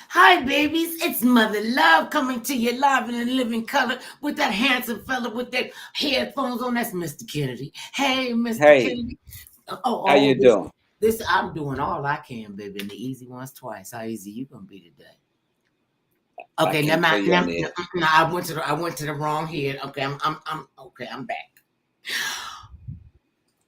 Hi, babies. It's Mother Love coming to you live in a living color with that handsome fella with that headphones on. That's Mr. Kennedy. Hey, Mr. Hey, Kennedy. how you This, doing? this. I'm doing all I can, baby, and the easy ones twice. How easy you gonna be today? I Okay, can't never tell mind. you on there. No, I went to the wrong head. Okay, okay. I'm back.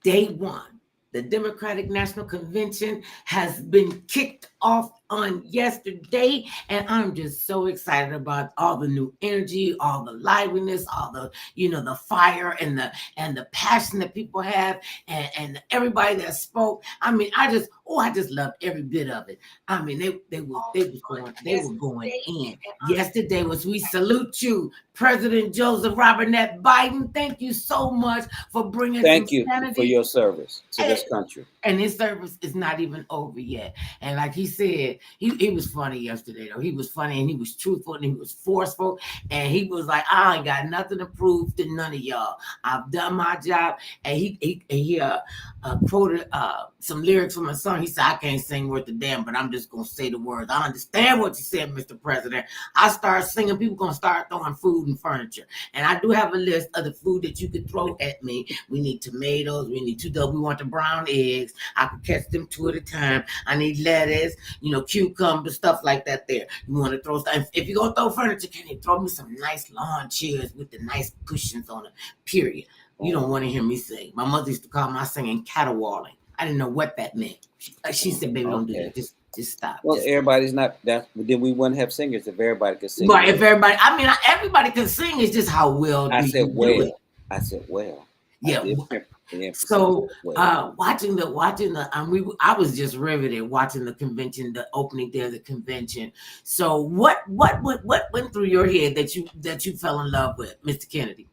Day one, the Democratic National Convention has been kicked off on yesterday, and I'm just so excited about all the new energy, all the liveliness, all the the fire and the passion that people have, and everybody that spoke. I mean, I just loved every bit of it. I mean, they were going in. Yesterday was we salute you, President Joseph Robinette Biden. Thank you so much for bringing some Thank you for sanity. your service to And this country. his service is not even over yet. And like he said, he was funny yesterday, though. He was funny and he was truthful and he was forceful. And he was like, I ain't got nothing to prove to none of y'all. I've done my job. And he quoted some lyrics from a song. He said, I can't sing worth a damn, but I'm just going to say the words. I understand what you said, Mr. President. I start singing, people going to start throwing food and furniture. And I do have a list of the food that you could throw at me. We need tomatoes. We need we want the brown eggs. I can catch them two at a time. I need lettuce, cucumber, stuff like that there. You want to throw stuff. If you're going to throw furniture, can you throw me some nice lawn chairs with the nice cushions on it, period. You don't want to hear me sing. My mother used to call my singing caterwauling. I didn't know what that meant. She said, baby, don't do Okay. that. Just stop. Well, Just stop. everybody's not that. Then we wouldn't have singers if everybody could sing. Right, if everybody can sing, it's just how well I do said you do it. well. I said well. Yeah. I did emphasize So well. I was just riveted watching the convention, the opening day of the convention. So what went through your head that you fell in love with, Mr. Kennedy,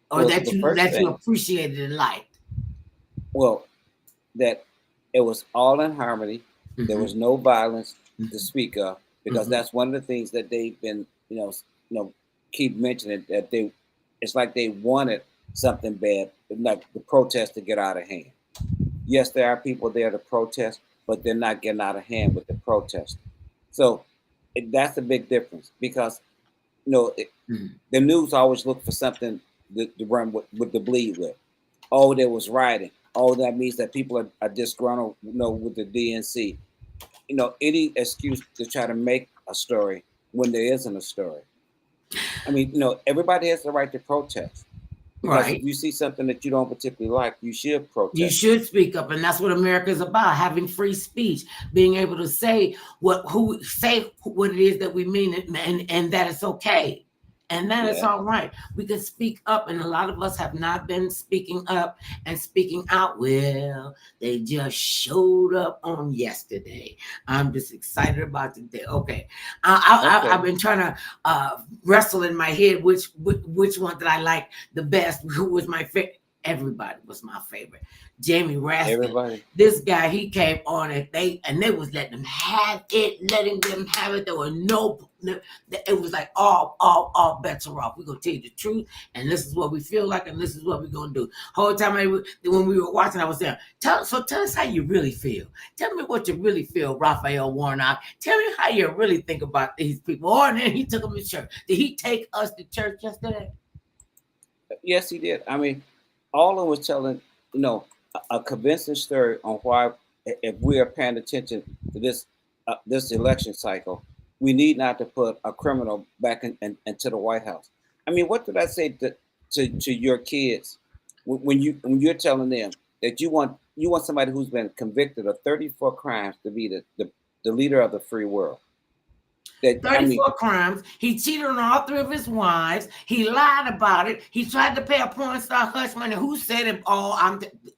or Well, that the you first that you thing, appreciated and liked? well, that it was all in harmony. There Mm-hmm, was no violence to mm-hmm, speak of because mm-hmm. that's one of the things that they've been, keep mentioning that they. It's like they wanted something bad, like the protest to get out of hand. Yes, there are people there to protest, but they're not getting out of hand with the protest. So that's a big difference because you know it, Mm-hmm. the news always look for something to run with the bleed with. Oh, there was rioting. Oh, that means that people are disgruntled, with the DNC. Any excuse to try to make a story when there isn't a story. I mean, everybody has the right to protest because if Right. you see something that you don't particularly like, you should You protest. should speak up, and that's what America is about: having free speech, being able to say what it is that we mean, and that it's okay, and that it's Yeah. all right. We can speak up, and a lot of us have not been speaking up and speaking out. Well, they just showed up on yesterday. I'm just excited about today. Okay, I've Okay. been trying to wrestle in my head which one that I like the best. Who was my favorite? Everybody was my favorite. Jamie Raskin. Everybody. This guy, he came on and they was letting them have it, letting them have it. There were it was like all bets are off. We're gonna tell you the truth, and this is what we feel like, and this is what we're gonna do. Whole time when we were watching, I was saying, tell us how you really feel. Tell me what you really feel, Raphael Warnock. Tell me how you really think about these people. Oh, and then he took them to church. Did he take us to church yesterday? Yes, he did. I mean, all of was telling, a convincing story on why, if we are paying attention to this election cycle, we need not to put a criminal back into the White House. I mean, what did I say to your kids when you're telling them that you want somebody who's been convicted of 34 crimes to be the leader of the free world? That I mean, 34 crimes. He cheated on all three of his wives. He lied about it. He tried to pay a porn star hush money. Who said it all?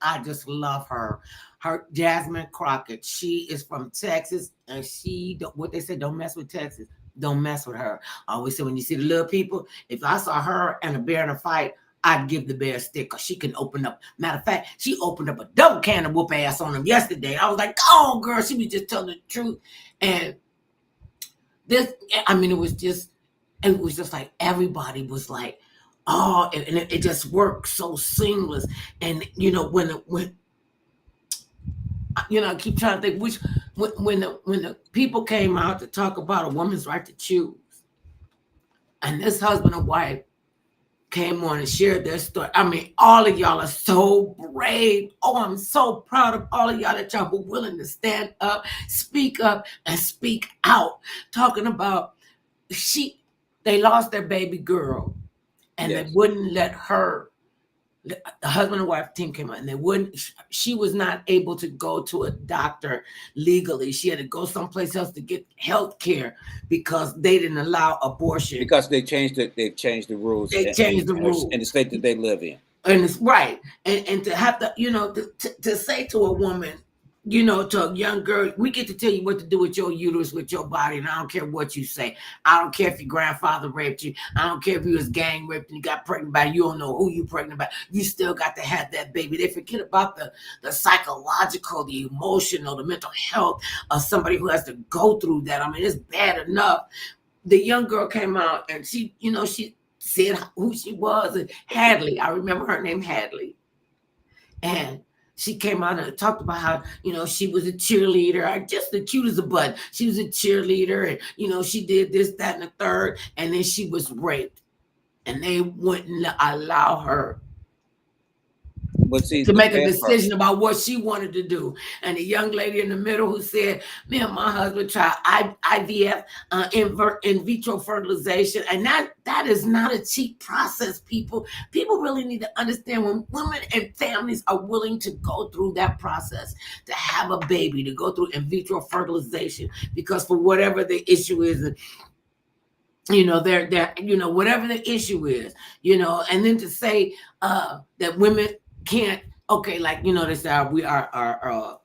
I just love her. Her Jasmine Crockett. She is from Texas, and what they said, don't mess with Texas. Don't mess with her. I always say when you see the little people, if I saw her and a bear in a fight, I'd give the bear a stick because she can open up. Matter of fact, she opened up a double can of whoop ass on him yesterday. I was like, oh, girl, she was just telling the truth. And this, I mean, it was just like everybody was like, oh, and it just worked so seamless. And when I keep trying to think when the people came out to talk about a woman's right to choose, and this husband and wife came on and shared their story. I mean, all of y'all are so brave. Oh, I'm so proud of all of y'all that y'all were willing to stand up, and speak out, talking about they lost their baby girl, and Yes. they wouldn't let her. The husband and wife team came out, and they wouldn't. She was not able to go to a doctor legally. She had to go someplace else to get health care because they didn't allow abortion. Because they changed the rules. They changed the rules in the state that they live in. And it's right. And to have to, to say to a woman, to a young girl, we get to tell you what to do with your uterus, with your body, and I don't care what you say. I don't care if your grandfather raped you. I don't care if you was gang raped and you got pregnant by, you don't know who you pregnant by. You still got to have that baby. They forget about the psychological, the emotional, the mental health of somebody who has to go through that. I mean, it's bad enough. The young girl came out and she said who she was, and Hadley. I remember her name, Hadley. And she came out and talked about how, she was a cheerleader, just the cute as a button. She was a cheerleader, and, she did this, that, and the third. And then she was raped. And they wouldn't allow her to make a decision about what she wanted to do. And the young lady in the middle who said, me and my husband tried IVF, in vitro fertilization. And that is not a cheap process, people. People really need to understand when women and families are willing to go through that process, to have a baby, to go through in vitro fertilization, because for whatever the issue is, they're whatever the issue is, and then to say that women can't, okay, like, they say our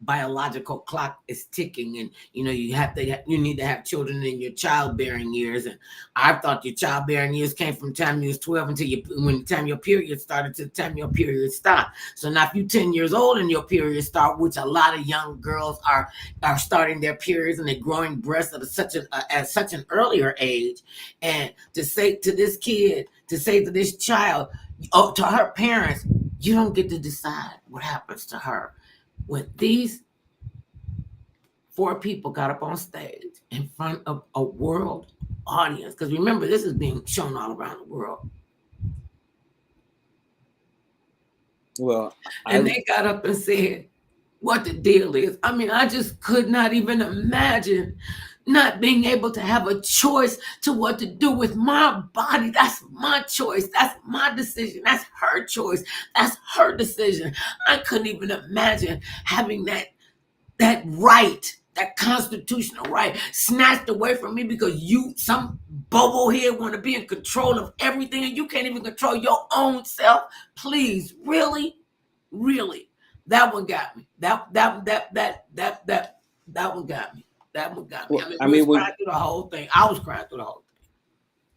biological clock is ticking, and you need to have children in your childbearing years. And I thought your childbearing years came from the time you was 12 until when the time your period started to the time your period stopped. So now if you're 10 years old and your period start, which a lot of young girls are starting their periods, and they're growing breasts at such an earlier age, and to say to this kid, to say to this child, to her parents, you don't get to decide what happens to her. When these 4 people got up on stage in front of a world audience, because remember, this is being shown all around the world. Well, and they got up and said what the deal is. I mean, I just could not even imagine not being able to have a choice to what to do with my body. That's my choice. That's my decision. That's her choice. That's her decision. I couldn't even imagine having that right, that constitutional right, snatched away from me because some bobo here, want to be in control of everything, and you can't even control your own self. Please, really, that one got me. That one got me. That one got me. I mean, we was crying through the whole thing. I was crying through the whole thing.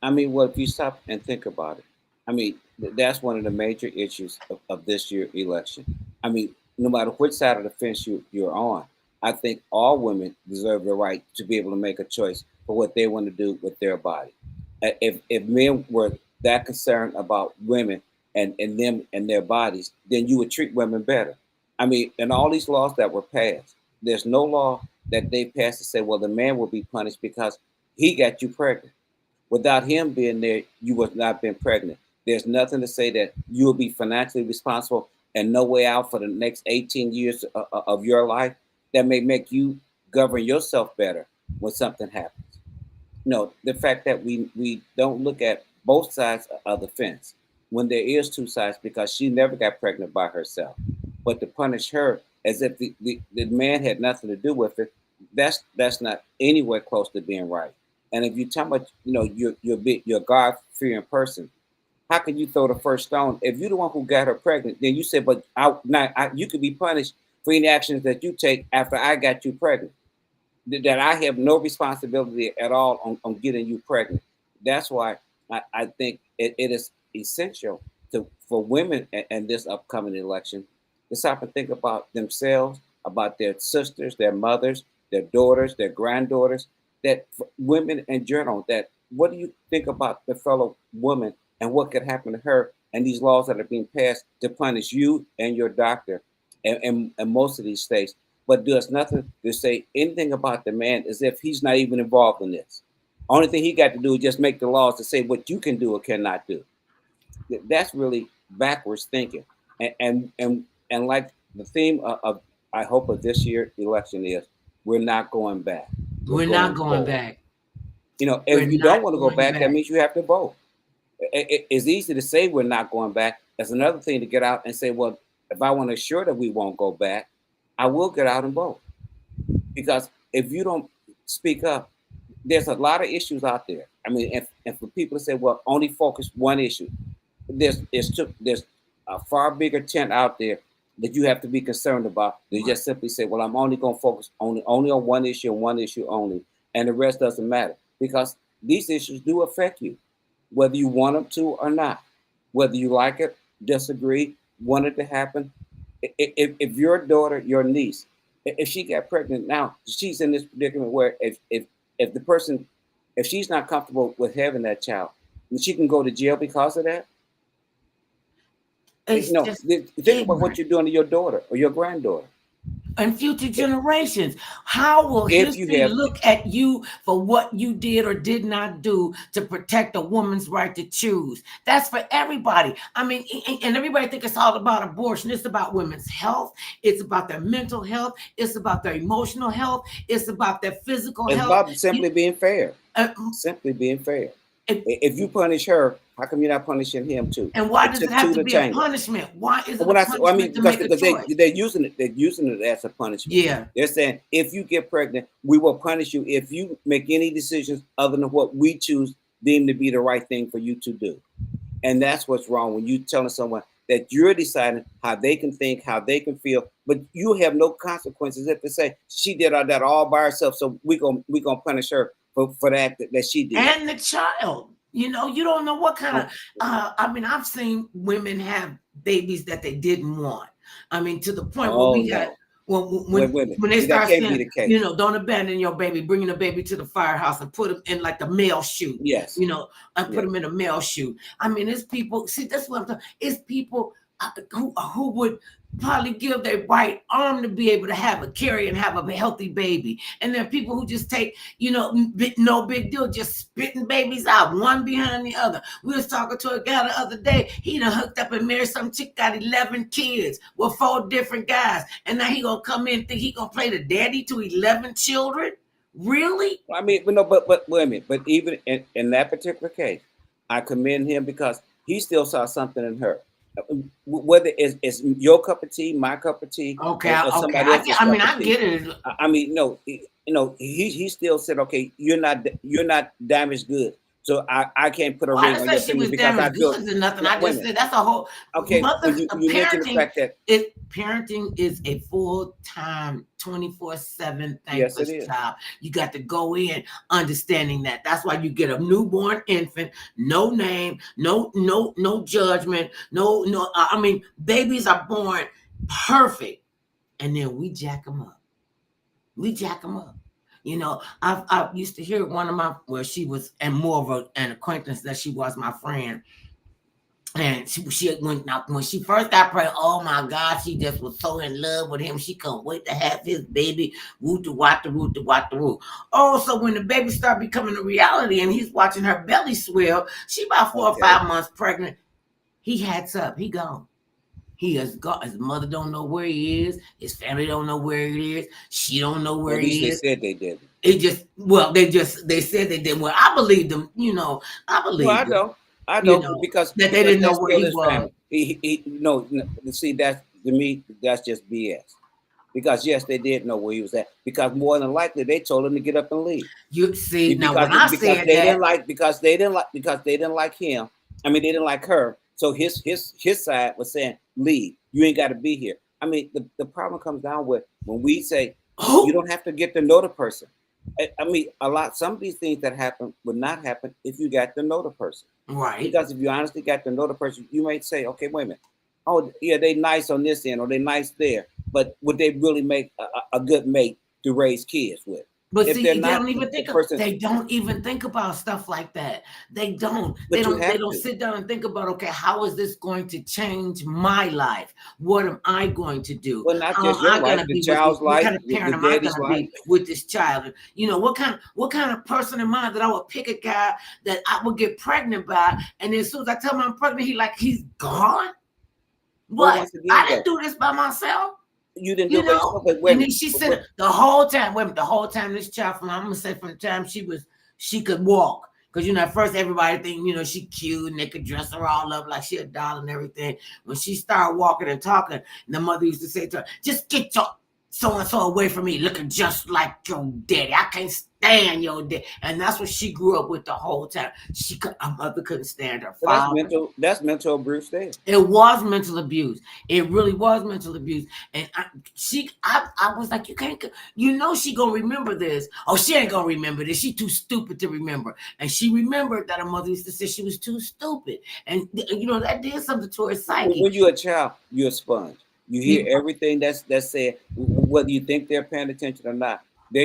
I mean, well, if you stop and think about it, I mean, that's one of the major issues of this year's election. I mean, no matter which side of the fence you're on, I think all women deserve the right to be able to make a choice for what they want to do with their body. If men were that concerned about women and them and their bodies, then you would treat women better. I mean, and all these laws that were passed, there's no law that they passed to say, well, the man will be punished because he got you pregnant. Without him being there, you would not been pregnant. There's nothing to say that you will be financially responsible and no way out for the next 18 years of your life that may make you govern yourself better when something happens. No, the fact that we don't look at both sides of the fence when there is 2 sides, because she never got pregnant by herself. But to punish her as if the man had nothing to do with it, that's not anywhere close to being right. And if you talk about, you're a God-fearing person, how can you throw the first stone? If you're the one who got her pregnant, then you say, but you could be punished for any actions that you take after I got you pregnant, that I have no responsibility at all on getting you pregnant. That's why I think it is essential for women in this upcoming election to stop and think about themselves, about their sisters, their mothers, their daughters, their granddaughters, that women in general, that what do you think about the fellow woman and what could happen to her and these laws that are being passed to punish you and your doctor and most of these states. but does nothing to say anything about the man as if he's not even involved in this. Only thing he got to do is just make the laws to say what you can do or cannot do. That's really backwards thinking. And like the theme of I hope of this year election is we're not going back. We're not going back. You know, if you don't want to go back, that means you have to vote. It's easy to say we're not going back. That's another thing to get out and say, well, if I want to assure that we won't go back, I will get out and vote. Because if you don't speak up, there's a lot of issues out there. I mean, and for people to say, well, only focus one issue, there's a far bigger tent out there that you have to be concerned about. They just simply say, well, I'm only going to focus only on one issue and one issue only, and the rest doesn't matter. Because these issues do affect you, whether you want them to or not, whether you like it, disagree, want it to happen. If your daughter, your niece, if she got pregnant now, she's in this predicament where if the person, if she's not comfortable with having that child, she can go to jail because of that. Think about what you're doing to your daughter or your granddaughter. And future generations. How will history look at you for what you did or did not do to protect a woman's right to choose? That's for everybody. I mean, and everybody think it's all about abortion. It's about women's health. It's about their mental health. It's about their emotional health. It's about their physical health. It's about simply being fair. Simply being fair. If you punish her, how come you're not punishing him too? And why does it have to be a punishment? Why is it a punishment? I mean, because they're using it as a punishment. Yeah. They're saying if you get pregnant, we will punish you if you make any decisions other than what we choose deem to be the right thing for you to do. And that's what's wrong when you telling someone that you're deciding how they can think, how they can feel, but you have no consequences if they say she did all that all by herself, so we're gonna punish her for that she did. And the child. You know, you don't know what kind of, I mean, I've seen women have babies that they didn't want. I mean, to the point where we got, when they start saying, you know, don't abandon your baby, bringing the baby to the firehouse and put them in like the mail chute. Yes. You know, and put them in a mail chute. I mean, it's people, see, that's what I'm talking, it's people who would probably give their right arm to be able to carry and have a healthy baby. And there are people who just take, you know, no big deal, just spitting babies out, one behind the other. We was talking to a guy the other day. He done hooked up and married some chick, got 11 kids with 4 different guys. And now he gonna come in and think he gonna play the daddy to 11 children? Really? I mean, but wait a minute. But even in that particular case, I commend him because he still saw something in her. Whether it's your cup of tea, my cup of tea, okay, I get it. I mean, no, you know, he still said, okay, you're not damaged goods, so I can't put a ring on your finger because I feel nothing. I just said that's a whole okay. You mentioned the fact that parenting is a full-time 24/7 thing. Yes, it is. Child. You got to go in understanding that. That's why you get a newborn infant, no name, no judgment, no. I mean, babies are born perfect, and then we jack them up. You know, I used to hear one of my, where she was, and more of an acquaintance that she was my friend. And when she first got pregnant, oh my God, she just was so in love with him. She couldn't wait to have his baby. Woo to wat the woo. Oh, so when the baby started becoming a reality and he's watching her belly swell, she about 4 or 5 months pregnant. He hats up. He gone. He has got, his mother don't know where he is. His family don't know where he is. She don't know where he is. They said they did. They said they did. Well, I believe them. You know, I believe them. I know because that they didn't know where he was. No, see, that's to me, that's just BS. Because yes, they did know where he was at. Because more than likely, they told him to get up and leave. You see, because, now when I said that, because they didn't like him. I mean, they didn't like her. So his side was saying, leave. You ain't got to be here. I mean, the problem comes down with when we say you don't have to get to know the person. I mean, some of these things that happen would not happen if you got to know the person. Right. Because if you honestly got to know the person, you might say, okay, wait a minute. Oh, yeah, they nice on this end or they nice there. But would they really make a good mate to raise kids with? But if see, they're they not don't even the think person. they don't even think about stuff like that. They don't. They But you don't. They have don't to. sit down and think about, okay, how is this going to change my life? What am I going to do? Well, not How am just your I going life, to the be with this? child's What life, kind of the parent am I going daddy's to life. be with this child? You know, what kind of person am I that I would pick a guy that I would get pregnant by, and then as soon as I tell him I'm pregnant, he's gone. Well, What? once I again, didn't do this by myself. you didn't do You it by know, yourself, but wait a and then minute. she said the whole time, wait a minute, the whole time this child I'm gonna say from the time she could walk. Because at first everybody think, she cute and they could dress her all up like she a doll and everything. When she started walking and talking, and the mother used to say to her, just get your so-and-so away from me, looking just like your daddy. I can't stand your daddy. And that's what she grew up with the whole time. Her mother couldn't stand her So father. that's mental abuse there. It was mental abuse. It really was mental abuse. And I was like, you can't, she gonna remember this. Oh, she ain't gonna remember this. She too stupid to remember. And she remembered that her mother used to say she was too stupid. And that did something to her psyche. When you're a child, you're a sponge. You hear everything that's said, whether you think they're paying attention or not. Their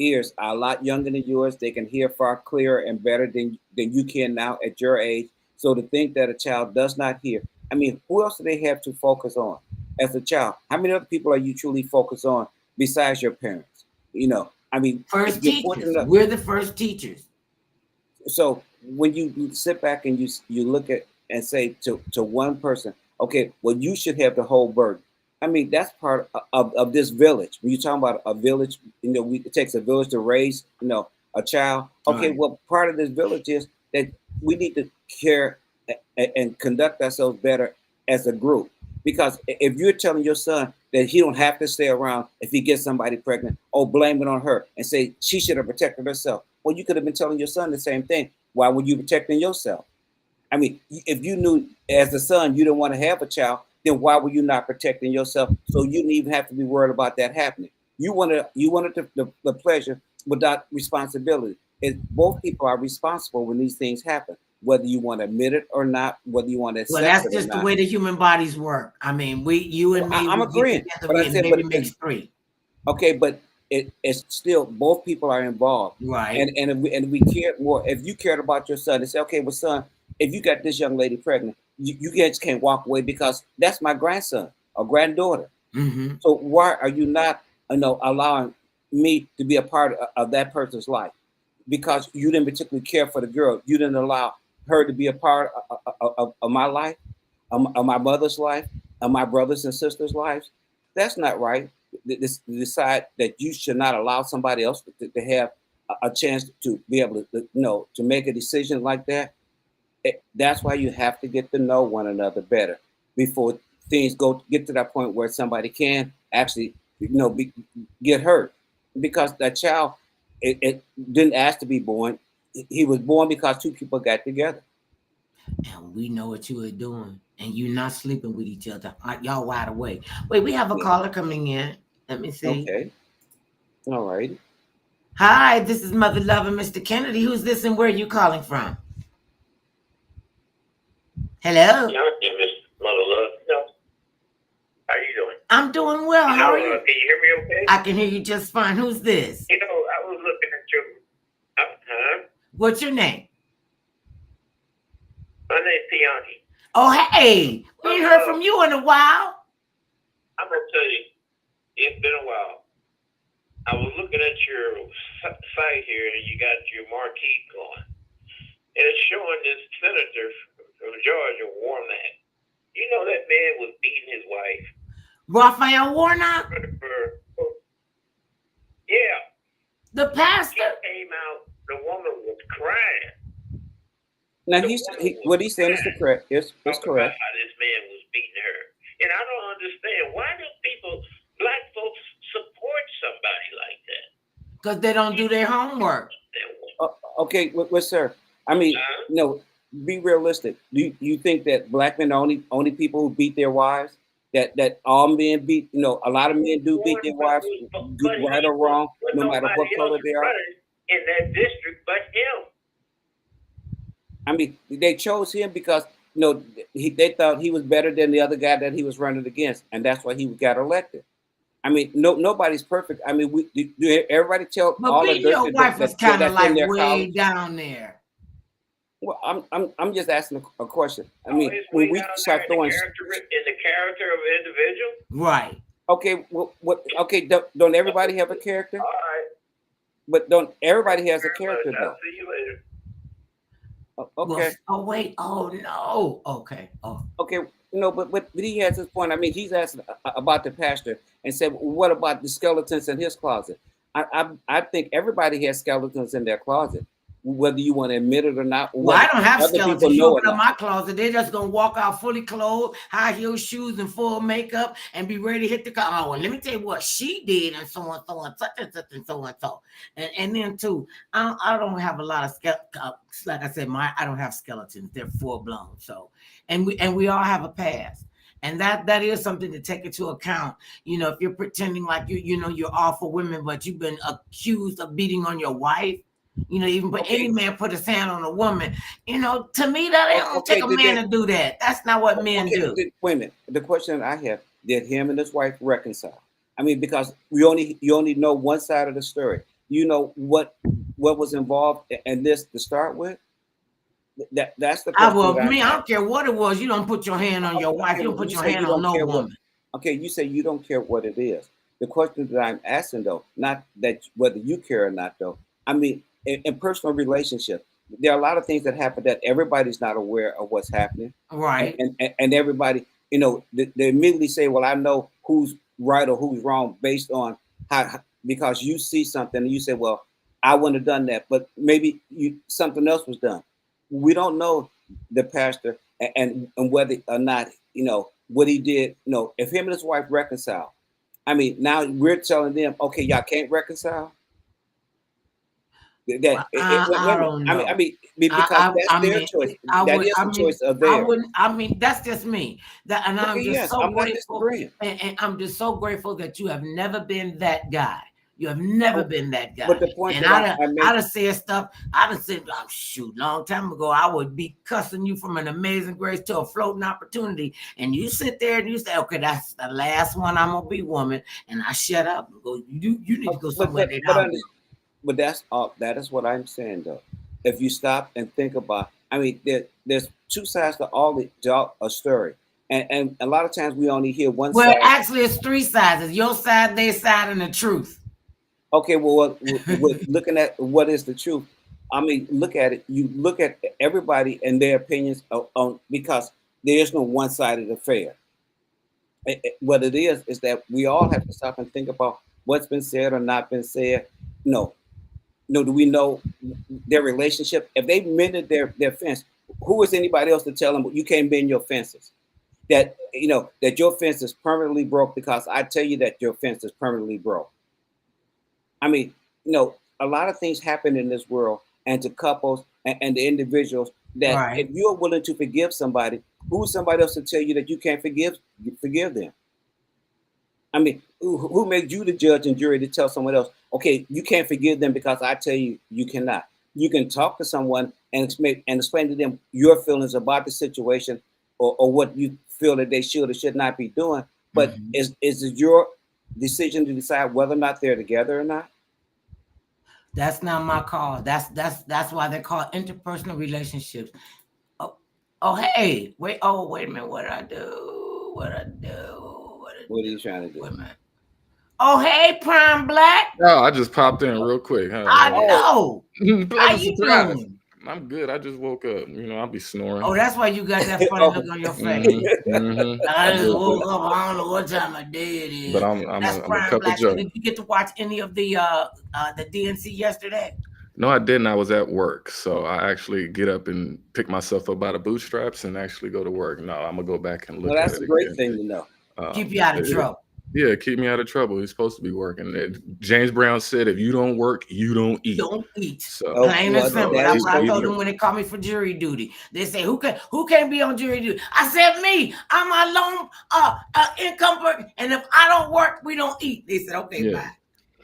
ears are a lot younger than yours. They can hear far clearer and better than you can now at your age. So to think that a child does not hear, I mean, who else do they have to focus on as a child? How many other people are you truly focused on besides your parents? I mean, if First you're teachers. fortunate enough, We're the first teachers. so when you sit back and you look at and say to one person, okay, well, you should have the whole burden. I mean, that's part of this village. When you're talking about a village, it takes a village to raise, a child. Okay, Right. well, part of this village is that we need to care and conduct ourselves better as a group. Because if you're telling your son that he don't have to stay around if he gets somebody pregnant, or blame it on her and say she should have protected herself. Well, you could have been telling your son the same thing. Why were you protecting yourself? I mean, if you knew as a son you didn't want to have a child, then why were you not protecting yourself? So you didn't even have to be worried about that happening. You wanted the pleasure without responsibility. Both people are responsible when these things happen, whether you want to admit it or not, whether you want to accept Well, that's it or just the not. way the human bodies work. I mean, you and me, I'm we get agreeing, together, but I and said, maybe makes three. okay, but it's still both people are involved, Right. and if we care more. If you cared about your son and say, okay, well, son, if you got this young lady pregnant, you just can't walk away because that's my grandson or granddaughter. Mm-hmm. So why are you not, allowing me to be a part of that person's life? Because you didn't particularly care for the girl, you didn't allow her to be a part of my life, of my mother's life, of my brothers and sisters' lives. That's not right. Decide that you should not allow somebody else to have a chance to be able to make a decision like that. That's why you have to get to know one another better before things get to that point where somebody can actually get hurt, because that child it didn't ask to be born. He was born because two people got together. And we know what you are doing, and you're not sleeping with each other. Y'all wide awake. Wait, we have a Yeah. caller coming in. Let me see. Okay. All right. Hi, this is Mother Love and Mr. Kennedy. Who's this, and where are you calling from? Hello. Yeah, Miss Mother Love. How you doing? I'm doing well. How are you? Can you hear me okay? I can hear you just fine. Who's this? I was looking at your. What's your name? My name's Tiani. Oh, hey. We ain't heard from you in a while. I'm gonna tell you, it's been a while. I was looking at your site here, and you got your marquee going, and it's showing this senator from Georgia, Warnock. You know that man was beating his wife. Raphael Warnock? Yeah. The pastor? He came out, the woman was crying. Now what he's saying is correct. It's correct. How this man was beating her, and I don't understand why do black folks support somebody like that? Because they don't do their homework. Okay, well, sir. I mean, be realistic. Do you think that black men are only people who beat their wives? That all men beat? A lot of men do beat their wives, right or wrong, no matter what color they are. In that district, but him. I mean, they chose him because they thought he was better than the other guy that he was running against, and that's why he got elected. I mean, nobody's perfect. I mean, do everybody tell But all the beating your dirt wife is kind of that's in like their way college? down there. Well, I'm just asking a question. I Oh, mean, it's when way we down start there in throwing, the character of an individual. Right. okay, what? Okay, don't everybody have a character? All right. But don't everybody has a Very character much. though? I'll see you later. Well, Okay, oh wait. Oh no. Okay. Oh. okay. No, but he has his point. I mean, he's asking about the pastor and said, what about the skeletons in his closet? I think everybody has skeletons in their closet, whether you want to admit it or not. Well, I don't have other people skeletons. You know open it up not. my closet, they're just gonna walk out fully clothed, high heel shoes, and full makeup, and be ready to hit the car. Oh, well, let me tell you what she did, and so and so and such and so and so. And then too, I don't have a lot of skeletons. Like I said, I don't have skeletons. They're full blown. So, and we all have a past. And that is something to take into account. You know, if you're pretending like you're all for women, but you've been accused of beating on your wife. You know, even but any man put his hand on a woman. You know, to me, that ain't gonna take a man to do that. That's not what men do. Wait a minute. The question I have: did him and his wife reconcile? I mean, because you only know one side of the story. You know what was involved in this to start with. That's the question. I don't care what it was. You don't put your hand on your wife. You don't put your hand on no woman. Okay, you say you don't care what it is. The question that I'm asking, though, not that whether you care or not, though. I mean, in personal relationships, there are a lot of things that happen that everybody's not aware of what's happening. Right. And everybody, you know, they immediately say, well, I know who's right or who's wrong based on how, because you see something and you say, well, I wouldn't have done that, but maybe something else was done. We don't know the pastor and whether or not, you know, what he did. You know, if him and his wife reconcile, I mean, now we're telling them, okay, y'all can't reconcile. I don't know. I mean, because that's their choice. That is the choice of theirs. I mean, that's just me. And I'm just so grateful. And I'm just so grateful that you have never been that guy. You have never been that guy. But the point and I'd have said stuff. I'd have said, oh, shoot, long time ago, I would be cussing you from an amazing grace to a floating opportunity. And you sit there and you say, okay, that's the last one I'm going to be, woman. And I shut up and go, you need to go somewhere. But that's all. That is what I'm saying, though. If you stop and think about, I mean, there's two sides to a story. And a lot of times we only hear one side. Well, actually, it's three sides. It's your side, their side, and the truth. Okay, well, looking at what is the truth, I mean, look at it. You look at everybody and their opinions on because there is no one-sided affair. What it is that we all have to stop and think about what's been said or not been said. No, do we know their relationship? If they mended their fence, who is anybody else to tell them you can't mend your fences? That you know that your fence is permanently broke because I tell you that your fence is permanently broke. I mean, you know, a lot of things happen in this world, and to couples and the individuals that if you're willing to forgive somebody, who's somebody else to tell you that you can't forgive them? I mean, who made you the judge and jury to tell someone else, okay, you can't forgive them because I tell you you cannot? You can talk to someone and explain to them your feelings about the situation or what you feel that they should or should not be doing. But is it your decision to decide whether or not they're together or not? That's not my call. That's why they're called interpersonal relationships. Oh, hey, wait a minute. What did I do? What are you trying to do? Wait a minute. Oh, hey, Prime Black. Oh, I just popped in real quick. I know. How you doing? I'm good. I just woke up. You know, I'll be snoring. Oh, that's why you got that funny look on your face. I just woke up. I don't know what time of day it is. But I'm a couple Black. jokes. Did you get to watch any of the DNC yesterday? No, I didn't. I was at work. So I actually get up and pick myself up by the bootstraps and actually go to work. No, I'm going to go back and look at it. That's a great thing to know. Keep you out of trouble. Yeah, keep me out of trouble. He's supposed to be working. James Brown said, if you don't work, you don't eat. Don't eat. So, plain and simple. That's what I told them when they called me for jury duty. They say, who can't be on jury duty? I said, me. I'm my lone income person. And if I don't work, we don't eat. They said, okay, bye.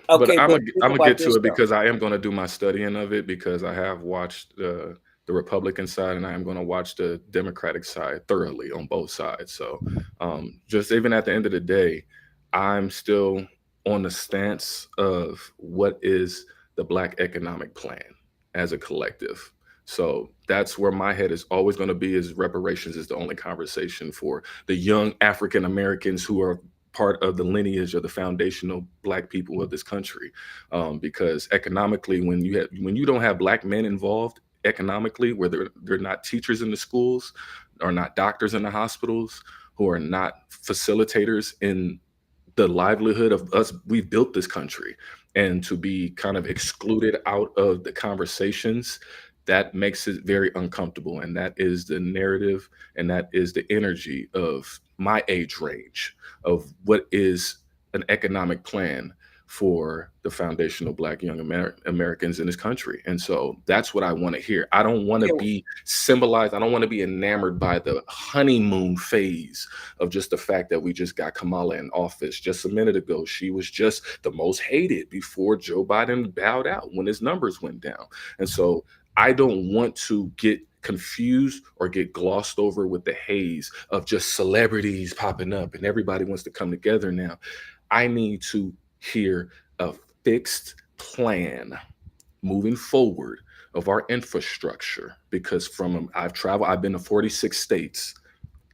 Okay, but I'm gonna get to it because I am going to do my studying of it because I have watched the Republican side and I am going to watch the Democratic side thoroughly on both sides. So just even at the end of the day, I'm still on the stance of what is the Black economic plan as a collective. So that's where my head is always going to be, is reparations is the only conversation for the young African Americans who are part of the lineage of the foundational Black people of this country. Because economically, when you don't have Black men involved economically, where they're not teachers in the schools, or not doctors in the hospitals, who are not facilitators in the livelihood of us, we've built this country, and to be kind of excluded out of the conversations, that makes it very uncomfortable. And that is the narrative, and that is the energy of my age range of what is an economic plan for the foundational Black young Americans in this country. And so that's what I want to hear. I don't want to be symbolized. I don't want to be enamored by the honeymoon phase of just the fact that we just got Kamala in office just a minute ago. She was just the most hated before Joe Biden bowed out when his numbers went down. And so I don't want to get confused or get glossed over with the haze of just celebrities popping up and everybody wants to come together now. I need to hear a fixed plan moving forward of our infrastructure, because I've been to 46 states.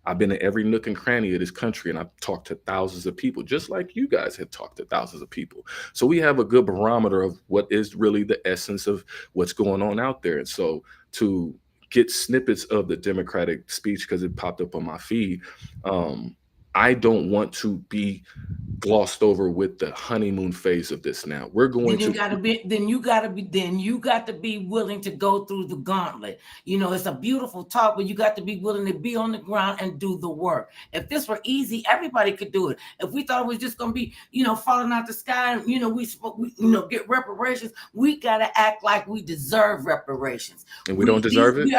I've been to every nook and cranny of this country, and I've talked to thousands of people, just like you guys have talked to thousands of people. So we have a good barometer of what is really the essence of what's going on out there. And so to get snippets of the Democratic speech, because it popped up on my feed, I don't want to be glossed over with the honeymoon phase of this. Now we're going you got to be willing to go through the gauntlet. It's a beautiful talk, but you got to be willing to be on the ground and do the work. If this were easy, everybody could do it. If we thought it was just going to be, falling out the sky, and, we get reparations, we got to act like we deserve reparations. And we don't deserve it?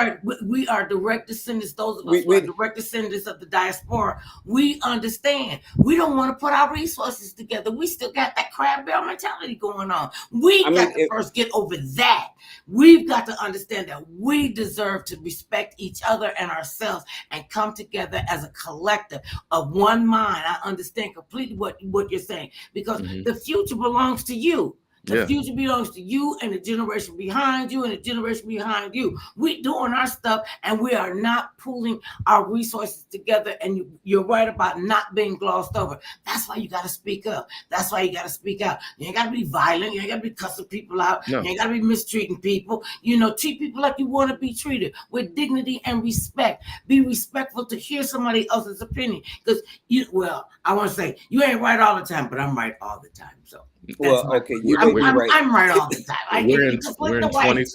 We are direct descendants, those of us who are direct descendants of the diaspora. We understand. We don't want to put our resources together. We still got that crab barrel mentality going on. We got to first get over that. We've got to understand that we deserve to respect each other and ourselves and come together as a collective of one mind. I understand completely what you're saying, because the future belongs to you. The future belongs to you and the generation behind you and the generation behind you. We're doing our stuff, and we are not pooling our resources together. And you're right about not being glossed over. That's why you got to speak up. That's why you got to speak out. You ain't got to be violent. You ain't got to be cussing people out. No. You ain't got to be mistreating people. Treat people like you want to be treated, with dignity and respect. Be respectful to hear somebody else's opinion. Because I want to say, you ain't right all the time, but I'm right all the time. So. Okay, I'm right all the time. We're in 20.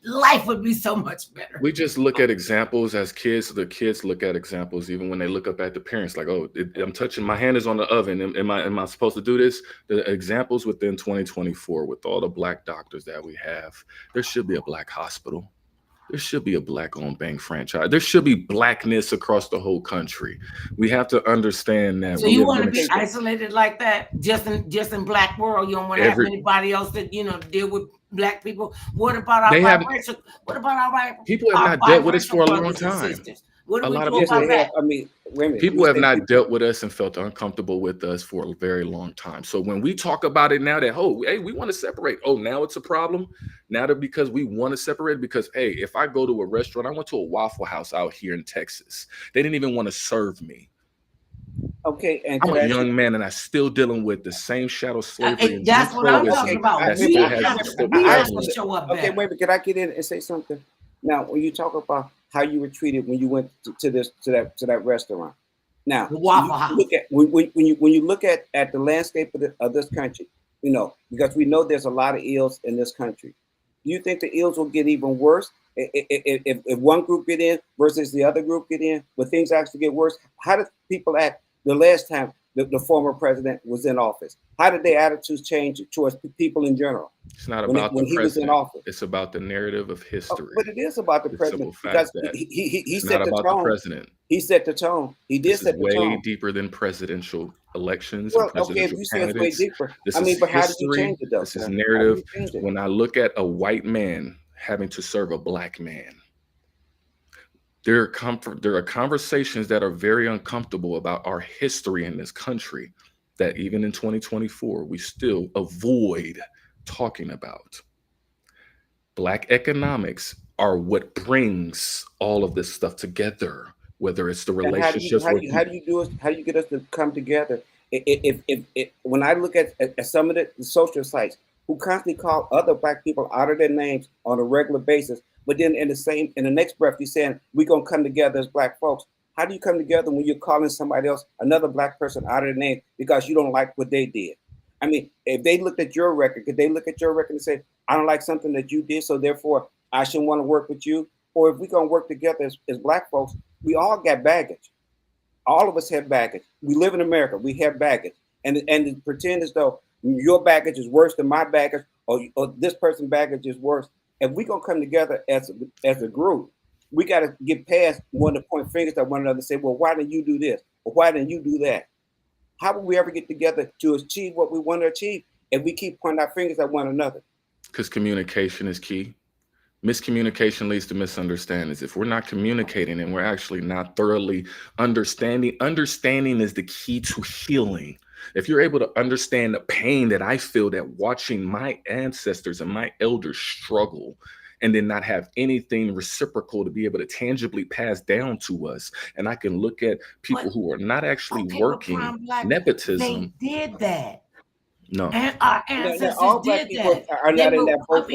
Life would be so much better. We just look at examples as kids. The kids look at examples even when they look up at the parents, like, oh, I'm touching, my hand is on the oven. Am I supposed to do this? The examples within 2024, with all the Black doctors that we have, there should be a Black hospital. There should be a Black-owned bank franchise. There should be Blackness across the whole country. We have to understand that. So you want to be isolated like that, just in Black world? You don't want to have anybody else that deal with Black people? What about our biracial? What about our people have not dealt with this for a long time? A lot of people have not dealt with us and felt uncomfortable with us for a very long time. So when we talk about it now, that hey, we want to separate. Oh, now it's a problem. Now that because we want to separate, because hey, if I go to a restaurant, I went to a Waffle House out here in Texas. They didn't even want to serve me. Okay, and I'm a young man, and I'm still dealing with the same shadow slavery. That's what I'm talking about. We have to show up better. Okay, wait, but can I get in and say something? Now, when you talk about how you were treated when you went to that restaurant, now the Waffle House. When you look at the landscape of this country, because we know there's a lot of ills in this country. Do you think the ills will get even worse if one group get in versus the other group get in? Will things actually get worse? How did people act the last time the former president was in office? How did their attitudes change towards people in general? It's not about when he was in office. It's about the narrative of history. But it is about the president, because he set the tone. The president. He set the tone. He did set the tone. Way deeper than presidential elections. Well, okay, if you say it's way deeper. But how did you change it though? This is narrative. When I look at a white man having to serve a Black man, there are conversations that are very uncomfortable about our history in this country. that even in 2024, we still avoid talking about. Black economics are what brings all of this stuff together, whether it's the And relationships with how do you do it? How do you get us to come together? If when I look at some of the social sites who constantly call other black people out of their names on a regular basis, but then in the next breath you're saying we're gonna come together as black folks. How do you come together when you're calling somebody else, another black person, out of their name because you don't like what they did? I mean, if they looked at your record, could they look at your record and say, I don't like something that you did, so therefore I shouldn't want to work with you? Or if we're gonna work together as black folks, we all got baggage. All of us have baggage. We live in America. We have baggage, and to pretend as though your baggage is worse than my baggage, or this person's baggage is worse. If we're gonna come together as a group, we got to get past one to point fingers at one another and say, well, why didn't you do this? Or why didn't you do that? How will we ever get together to achieve what we want to achieve if we keep pointing our fingers at one another? Because communication is key. Miscommunication leads to misunderstandings. If we're not communicating and we're actually not thoroughly understanding is the key to healing. If you're able to understand the pain that I feel that watching my ancestors and my elders struggle, and then not have anything reciprocal to be able to tangibly pass down to us, and I can look at people who are not actually working, nepotism. They did that. No. And our ancestors all black did people that. are not in that boat.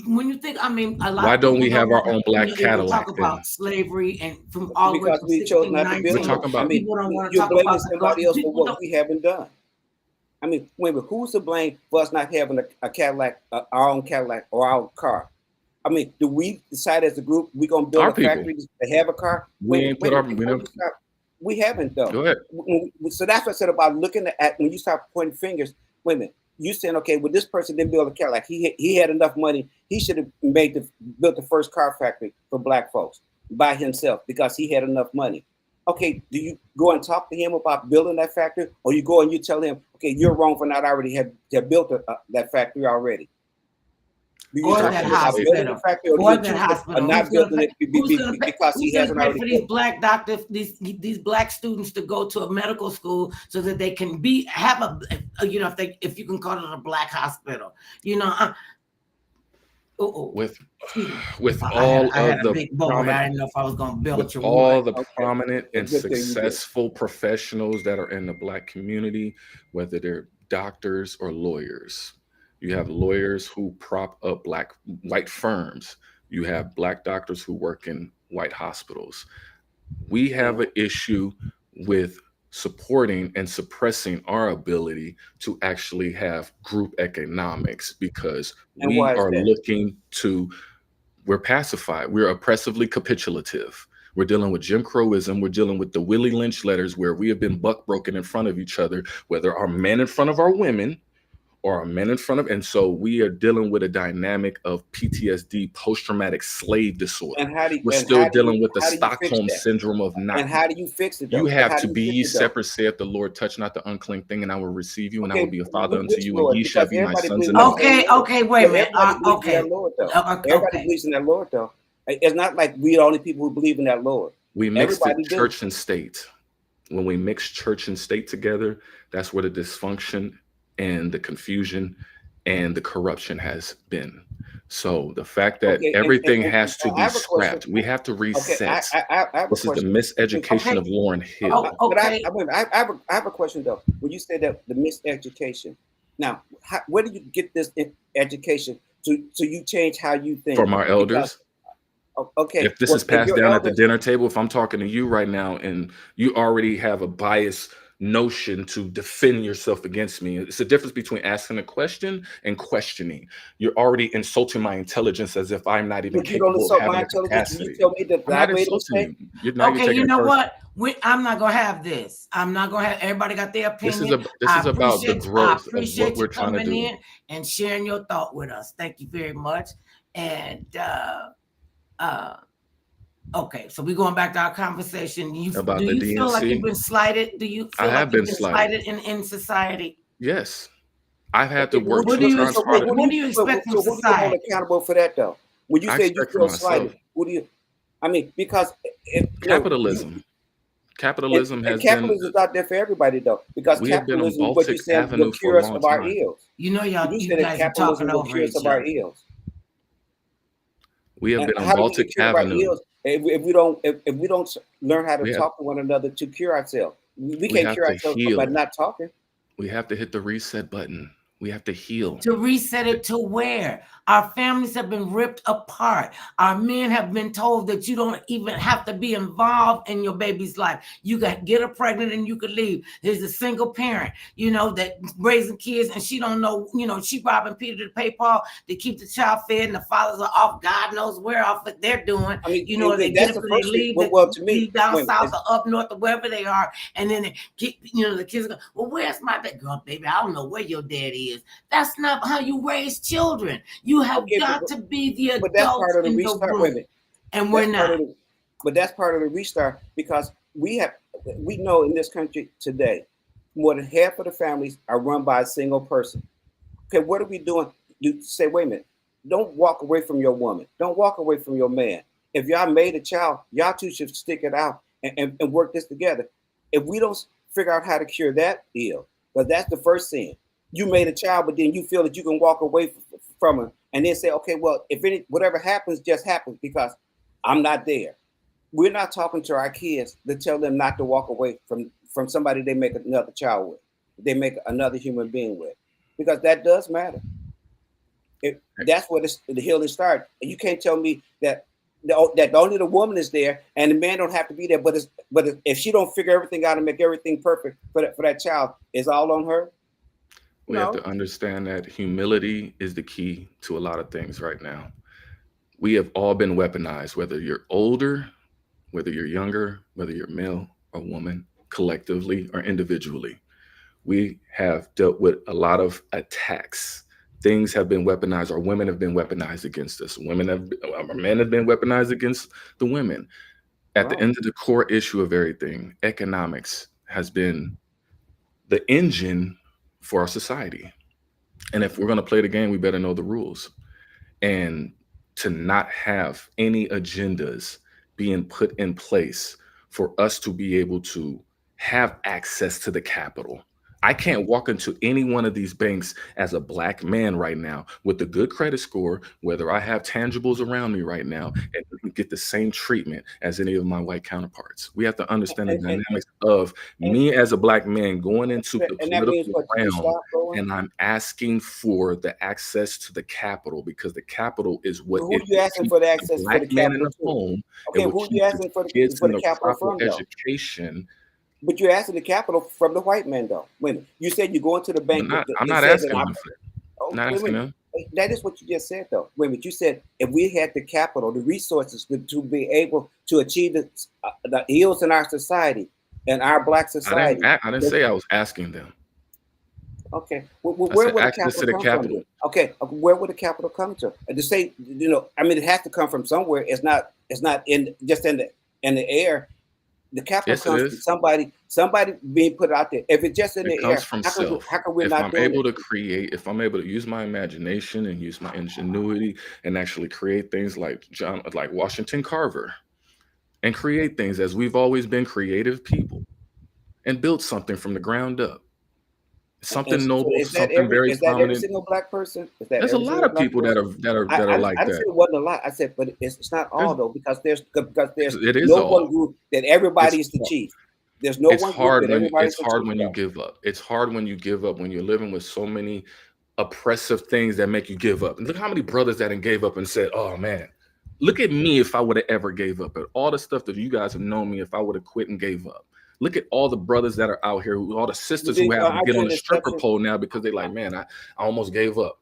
When you think, a lot. Why of don't we people have our own black talk Cadillac about then? slavery and from all the way Because from we chose not to build. We're talking about. people don't want to You're talk blaming about somebody else for what we haven't done. I mean, wait a minute, who's to blame for us not having a Cadillac, our own Cadillac or our car? I mean, do we decide as a group we're gonna build a factory to have a car? We haven't though. Go ahead. So that's what I said about looking at when you start pointing fingers. Wait a minute, you saying, okay, well, this person didn't build a Cadillac. He had enough money. He should have built the first car factory for black folks by himself because he had enough money. Okay, do you go and talk to him about building that factory, or you go and you tell him, okay, you're wrong for not already have built that factory already? Or that hospital. Or that hospital. Not building it because he hasn't already. For these black doctors, these black students to go to a medical school so that they can have a if you can call it a black hospital, with all of the prominent, I didn't know if I was going to build all the prominent and successful professionals that are in the black community, whether they're doctors or lawyers. You have lawyers who prop up white firms. You have black doctors who work in white hospitals. We have an issue with supporting and suppressing our ability to actually have group economics because we are we're pacified. We're oppressively capitulative. We're dealing with Jim Crowism. We're dealing with the Willie Lynch letters where we have been buck broken in front of each other, whether our men in front of our women or our men in front of, and so we are dealing with a dynamic of PTSD, post-traumatic slave disorder. We're still dealing with the Stockholm syndrome of not. And how do you fix it? You have to be ye separate, saith the Lord, touch not the unclean thing, and I will receive you, and I will be a father unto you, and ye shall be my sons and daughters. Okay, wait a minute. Everybody believes in that Lord, though. It's not like we're the only people who believe in that Lord. We mixed church and state. When we mix church and state together, that's where the dysfunction and the confusion and the corruption has been. So the fact that everything has to be scrapped, we have to reset. This is the miseducation of Lauryn Hill. But I have a question though. When you say that the miseducation, now where do you get this education so you change how you think? From our elders. Okay. If this is passed down at the dinner table, if I'm talking to you right now and you already have a bias notion to defend yourself against me. It's a difference between asking a question and questioning. You're already insulting my intelligence as if I'm not even capable of having the capacity. You tell me that I'm not insulting you. Okay, you know what? I'm not gonna have this. I'm not gonna have. Everybody got their opinion. This is about the growth of what we're trying to do in and sharing your thought with us. Thank you very much. And okay, so we're going back to our conversation. Do you feel like you've been slighted? Do you feel like you've been slighted in society? Yes. I've had to work. What do you expect from society? Who do you hold accountable for that, though? When you say you feel slighted, who do you? I mean, because capitalism. Capitalism and has capitalism been. is out there for everybody though, because We have been on capitalism is what you Baltic said will Avenue for cure a us long of our time. ills. You know, you You said that guys are talking capitalism will over cure us each of our other. ills. We have And been on how do we get Baltic cured of our Avenue. ills if we don't learn how to We have talk to one another to cure ourselves? We we can't have cure to ourselves by heal. not talking. We have to hit the reset button. We have to heal. To reset it to where? Our families have been ripped apart. Our men have been told that you don't even have to be involved in your baby's life. You can get her pregnant and you could leave. There's a single parent, you know, that raising kids and she don't know, you know, she robbing Peter to pay Paul to keep the child fed and the fathers are off God knows where off what they're doing. I mean, You know, they that's get up the and they first thing. leave, Well, to me, leave down wait a south minute. or up north or wherever they are. And then they get, you know, the kids go, well, where's my dad? Girl, baby, I don't know where your daddy is. That's not how you raise children. You have Okay, got to be the but that's adults part of the in the restart. room. Wait a minute. And we're That's part not. of the, but that's part of the restart because we know in this country today, more than half of the families are run by a single person. Okay, what are we doing? You say, wait a minute, don't walk away from your woman. Don't walk away from your man. If y'all made a child, y'all two should stick it out and work this together. If we don't figure out how to cure that ill, because that's the first sin. You made a child, but then you feel that you can walk away from her and then say, okay, well, if whatever happens, just happens because I'm not there. We're not talking to our kids to tell them not to walk away from somebody they make another child with, they make another human being with, because that does matter. That's where the healing starts. And you can't tell me that only the woman is there and the man don't have to be there. But if she don't figure everything out and make everything perfect for that child, it's all on her. We have to understand that humility is the key to a lot of things right now. We have all been weaponized, whether you're older, whether you're younger, whether you're male or woman, collectively or individually. We have dealt with a lot of attacks. Things have been weaponized, or women have been weaponized against us. Men have been weaponized against the women. At the end of the core issue of everything, economics has been the engine for our society. And if we're going to play the game, we better know the rules. And to not have any agendas being put in place for us to be able to have access to the capital. I can't walk into any one of these banks as a black man right now with a good credit score, whether I have tangibles around me right now, and get the same treatment as any of my white counterparts. We have to understand the dynamics of me as a black man going into the political realm, and I'm asking for the access to the capital because the capital is what who are you asking for the access black for the man in the capital home. Okay, who are you asking for the capital from, education? But you're asking the capital from the white man, though. When you said you go into the bank, I'm not asking them for that. Not asking them. That is what you just said, though. Wait a minute, you said if we had the capital, the resources to be able to achieve the ills in our society and our black society. I didn't say I was asking them. Okay, where would the capital come from? Okay, where would the capital come to? And to say, I mean, it has to come from somewhere. It's not in the air. The capital comes from somebody being put out there. If it's just in the air, comes from self. How come we're if not I'm doing able it? to create, if I'm able to use my imagination and use my ingenuity and actually create things like Washington Carver, and create things as we've always been creative people, and build something from the ground up. Something noble, something very prominent. Every single black person? There's a lot of people that are like that. I said it wasn't a lot. I said, but it's not all though, because there's no one group that everybody is the chief. There's no one group that everybody's the chief. It's hard when you give up. It's hard when you give up, when you're living with so many oppressive things that make you give up. And look how many brothers that gave up and said, "Oh man, look at me if I would have ever gave up." And all the stuff that you guys have known me if I would have quit and gave up. Look at all the brothers that are out here, all the sisters who have to get on the stripper pole now because they're like, man, I almost gave up.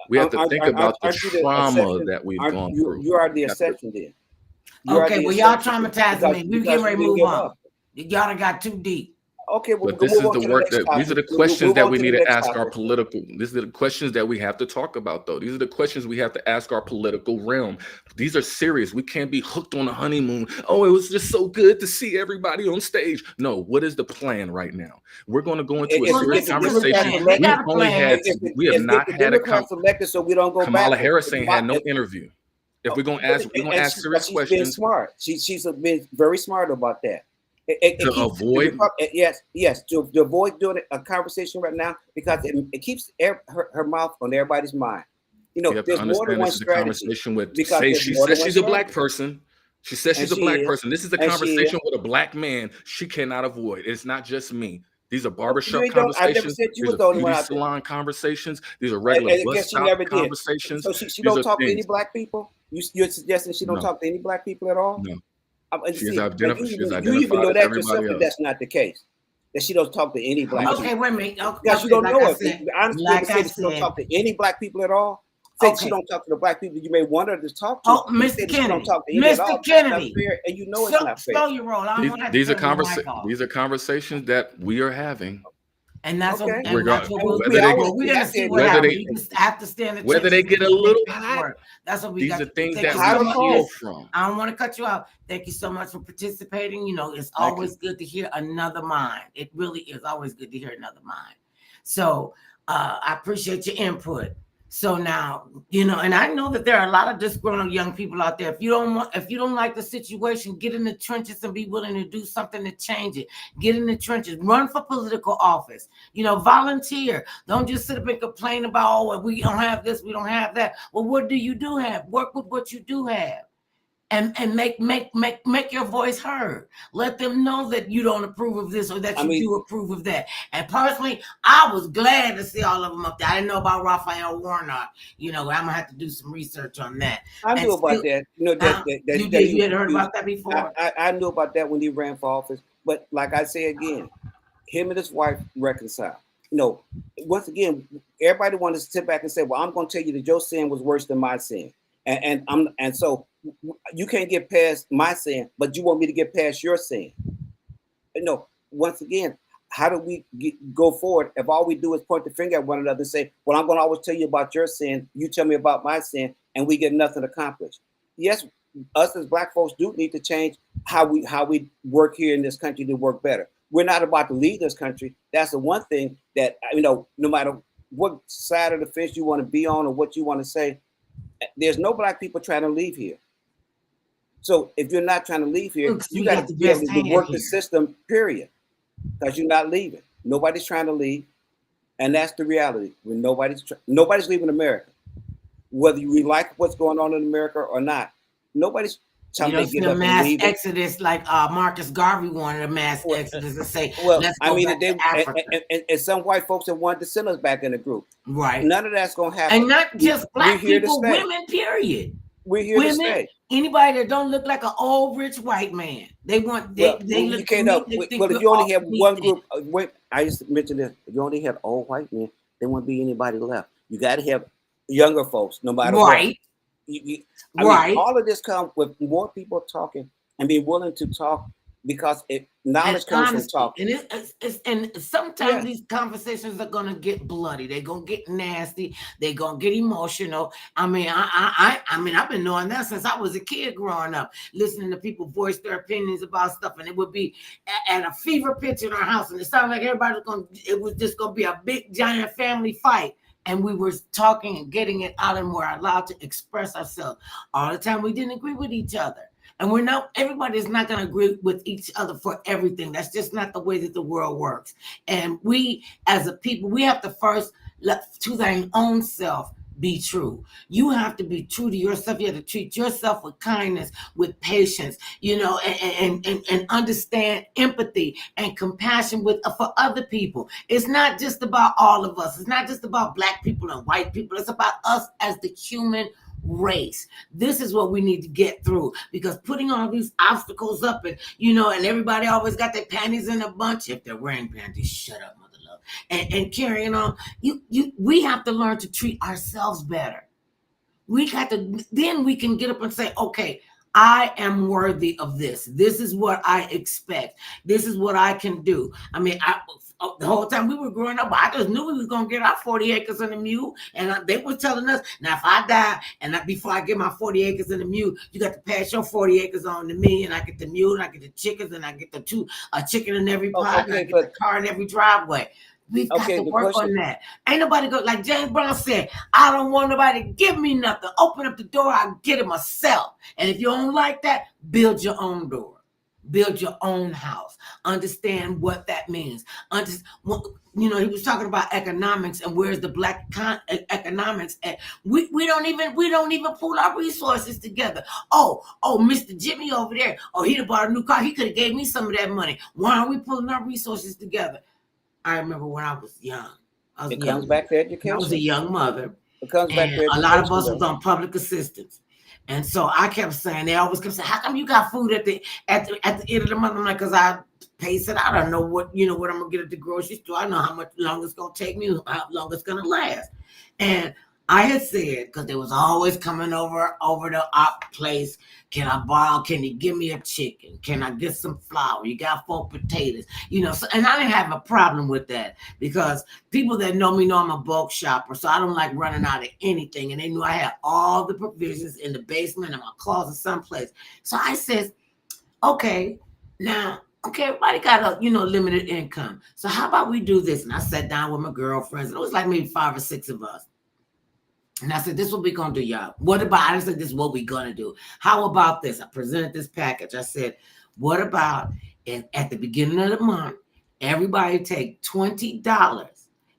We have to think about the trauma that we've gone through. You are the exception then. Okay, well, y'all traumatizing me. We getting ready to move on. Y'all done got too deep. Okay, but this is the work that these are the questions that we need to ask our political. These are the questions that we have to talk about, though. These are the questions we have to ask our political realm. These are serious. We can't be hooked on a honeymoon. Oh, it was just so good to see everybody on stage. No, what is the plan right now? We're going to go into a serious conversation. We have not had a conversation. So we don't go Kamala back. Harris ain't had no interview. If we're going to ask, serious questions. She's been smart. She's been very smart about that. It To keeps avoid? yes, to avoid doing a conversation right now because it keeps her mouth on everybody's mind. You You know, have to there's more than understand one this is a strategy conversation with, because there's she more than says one she's a black strategy, person. She says and she's a she black is, person. This is a and she is. conversation with a black man she cannot avoid. It's not just me. These are You barbershop ain't don't. I never conversations. said you These was are the only one beauty out there, salon conversations. These are regular and I bus guess she stop never did. conversations. So she These don't are talk to any things. black people. You're suggesting she don't No, talk to any black people at all? no. And She is see, and she is you even identified know as that yourself everybody that else. that's not the case. That she don't talk to any How black much? people. Okay, wait a minute. Because you Okay, don't like know I it. said, Honestly, like to say I that she don't said, talk to any black people at all. Say that she okay. don't talk to the black people you may want her to talk to. Oh, You say Mr. that she don't Kennedy, talk to any at all. Mr. That's not Kennedy, fair, and you know it's not fair. slow your roll. I don't want to have to These are turn your mic off. these are conversations that we are having. And that's Okay. what, and that's what Whether they we're gonna see what whether happens. they We just have to stand the whether they trenches get a and make little things hot, work. That's what we these got are to do. things Thank that you we so much. cold heal Listen, from. I don't want to cut you out. Thank you so much for participating. You know, it's Thank always good to hear another mind. It really is always good to hear another mind. So I appreciate your input. So now, you know, and I know that there are a lot of disgruntled young people out there. If you don't like the situation, get in the trenches and be willing to do something to change it. Get in the trenches, run for political office, you know, volunteer. Don't just sit up and complain about, oh, we don't have this, we don't have that. Well, what do you do have? Work with what you do have. And make your voice heard. Let them know that you don't approve of this or that you do approve of that. And personally, I was glad to see all of them up there. I didn't know about Raphael Warnock. You know, I'm gonna have to do some research on that. I knew about that. You know You had heard about that before? I knew about that when he ran for office. But like I say again, him and his wife reconciled. You know, once again, everybody wanted to sit back and say, "Well, I'm going to tell you that your sin was worse than my sin," and so you can't get past my sin, but you want me to get past your sin. You know, once again, how do we go forward if all we do is point the finger at one another and say, "Well, I'm going to always tell you about your sin, you tell me about my sin," and we get nothing accomplished? Yes, us as black folks do need to change how we work here in this country to work better. We're not about to lead this country. That's the one thing that, you know, no matter what side of the fence you want to be on or what you want to say, there's no black people trying to leave here. So if you're not trying to leave here, you got to be able to work the system, period, because you're not leaving. Nobody's trying to leave, and that's the reality. When nobody's leaving America, whether we like what's going on in America or not, nobody's trying to get up mass and leave. Exodus like Marcus Garvey wanted a mass exodus and say, well, let's go I mean, back to Africa. And some white folks have wanted to send us back in the group. Right. None of that's going to happen. And not just black people, stay. women, period. We're here to stay. Anybody that don't look like an old rich white man, they want they look. You can't help. Well, if you only have one group, I used to mention this. If you only have old white men, there won't be anybody left. You got to have younger folks, no matter what. Right. I mean, all of this comes with more people talking and being willing to talk, because knowledge comes from talking. And sometimes these conversations are gonna get bloody. They're gonna get nasty. They're gonna get emotional. I mean, I've been knowing that since I was a kid growing up, listening to people voice their opinions about stuff, and it would be at a fever pitch in our house, and it sounded like it was just gonna be a big giant family fight. And we were talking and getting it out, and we're allowed to express ourselves. All the time we didn't agree with each other. And everybody is not going to agree with each other for everything. That's just not the way that the world works. And we, as a people, we have to first let to thine own self be true. You have to be true to yourself. You have to treat yourself with kindness, with patience, you know, and understand empathy and compassion for other people. It's not just about all of us. It's not just about black people and white people. It's about us as the human race. This is what we need to get through, because putting all these obstacles up, and you know, and everybody always got their panties in a bunch. If they're wearing panties, shut up, mother love. And carrying on, we have to learn to treat ourselves better. Then we can get up and say, okay, I am worthy of this. This is what I expect. This is what I can do. I mean, the whole time we were growing up, I just knew we was going to get our 40 acres and a mule. And they were telling us, now, if I die and before I get my 40 acres and a mule, you got to pass your 40 acres on to me, and I get the mule, and I get the chickens, and I get a chicken in every pot, and I get the car in every driveway. We've got to work on that. Ain't nobody like James Brown said, I don't want nobody to give me nothing. Open up the door, I'll get it myself. And if you don't like that, build your own door. Build your own house. Understand what that means. You know, he was talking about economics and where's the black economics at. We don't even pool our resources together. Oh, Mr. Jimmy over there. Oh, he'd have bought a new car. He could have gave me some of that money. Why aren't we pulling our resources together? I remember when I was young. It comes back to education. I was a young mother. It comes back to education. A lot of us was on public assistance. And so I kept saying, they always kept saying, how come you got food at the end of the month? I'm like, because I pace it out. I know what I'm gonna get at the grocery store. I know how much longer it's gonna take me, how long it's gonna last. And I had said, because they was always coming over the op place, can you give me a chicken? Can I get some flour? You got 4 potatoes, so, and I didn't have a problem with that because people that know me know I'm a bulk shopper, so I don't like running out of anything. And they knew I had all the provisions in the basement, in my closet, someplace. So I said, okay, everybody got a, limited income. So how about we do this? And I sat down with my girlfriends, and it was like maybe 5 or 6 of us. And I said, this is what we're going to do, y'all. I said, this is what we're going to do. How about this? I presented this package. I said, what about if at the beginning of the month, everybody take $20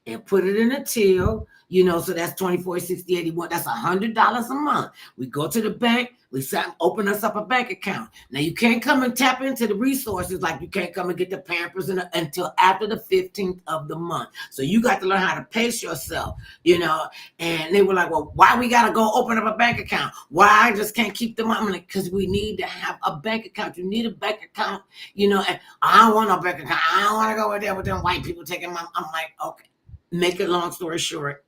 and put it in a till, so that's 24, 60, 81. That's $100 a month. We go to the bank. We open us up a bank account. Now, you can't come and tap into the resources like you can't come and get the Pampers until after the 15th of the month. So you got to learn how to pace yourself, And they were like, well, why we got to go open up a bank account? Why I just can't keep the money? Because we need to have a bank account. You need a bank account, and I don't want no bank account. I don't want to go in there with them white people taking my. I'm like, okay. Make it long story short,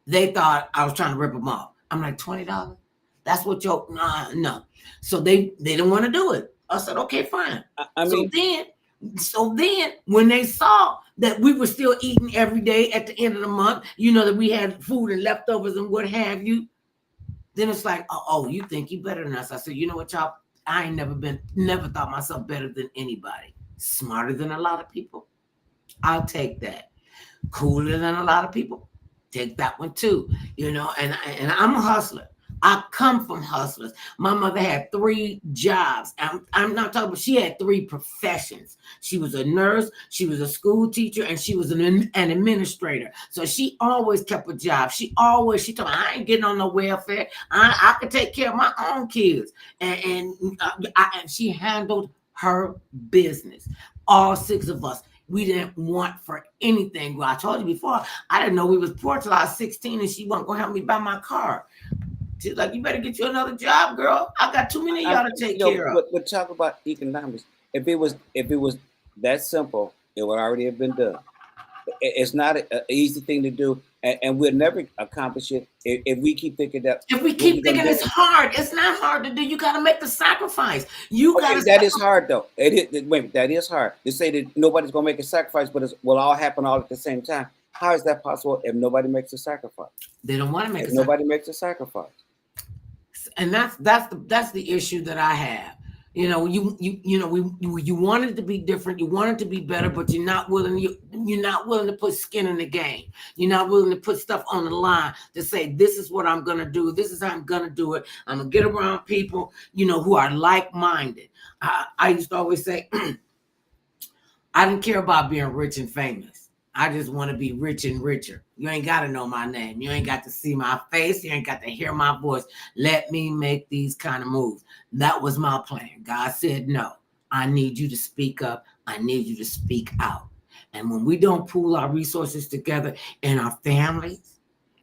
they thought I was trying to rip them off. I'm like, $20? That's what no. So they didn't want to do it. I said, okay, fine. So then when they saw that we were still eating every day at the end of the month, that we had food and leftovers and what have you, then it's like, oh, you think you better than us. I said, you know what, y'all? I ain't never thought myself better than anybody. Smarter than a lot of people. I'll take that. Cooler than a lot of people. Take that one too, and I'm a hustler. I come from hustlers. My mother had 3 jobs. I'm not talking about, she had 3 professions. She was a nurse, she was a school teacher, and she was an administrator. So she always kept a job. She told me, I ain't getting on no welfare. I could take care of my own kids. And she handled her business. All 6 of us. We didn't want for anything. Well, I told you before, I didn't know we was poor till I was 16 and she wasn't going to help me buy my car. She's like, you better get you another job, girl. I got too many of y'all to take care of. But talk about economics. If it was that simple, it would already have been done. It's not an easy thing to do, and we'll never accomplish it if we keep thinking that. If we keep thinking it's hard, it's not hard to do. You got to make the sacrifice. That is hard, though. That is hard. They say that nobody's going to make a sacrifice, but it will all happen all at the same time. How is that possible if nobody makes a sacrifice? They don't want to make. Nobody makes a sacrifice, and that's the issue that I have. You want it to be different. You want it to be better, but you're not willing. You're not willing to put skin in the game. You're not willing to put stuff on the line to say, this is what I'm gonna do. This is how I'm gonna do it. I'm gonna get around people, who are like-minded. I used to always say, I didn't care about being rich and famous. I just want to be rich and richer. You ain't got to know my name. You ain't got to see my face. You ain't got to hear my voice. Let me make these kind of moves. That was my plan. God said, no, I need you to speak up. I need you to speak out. And when we don't pool our resources together in our families,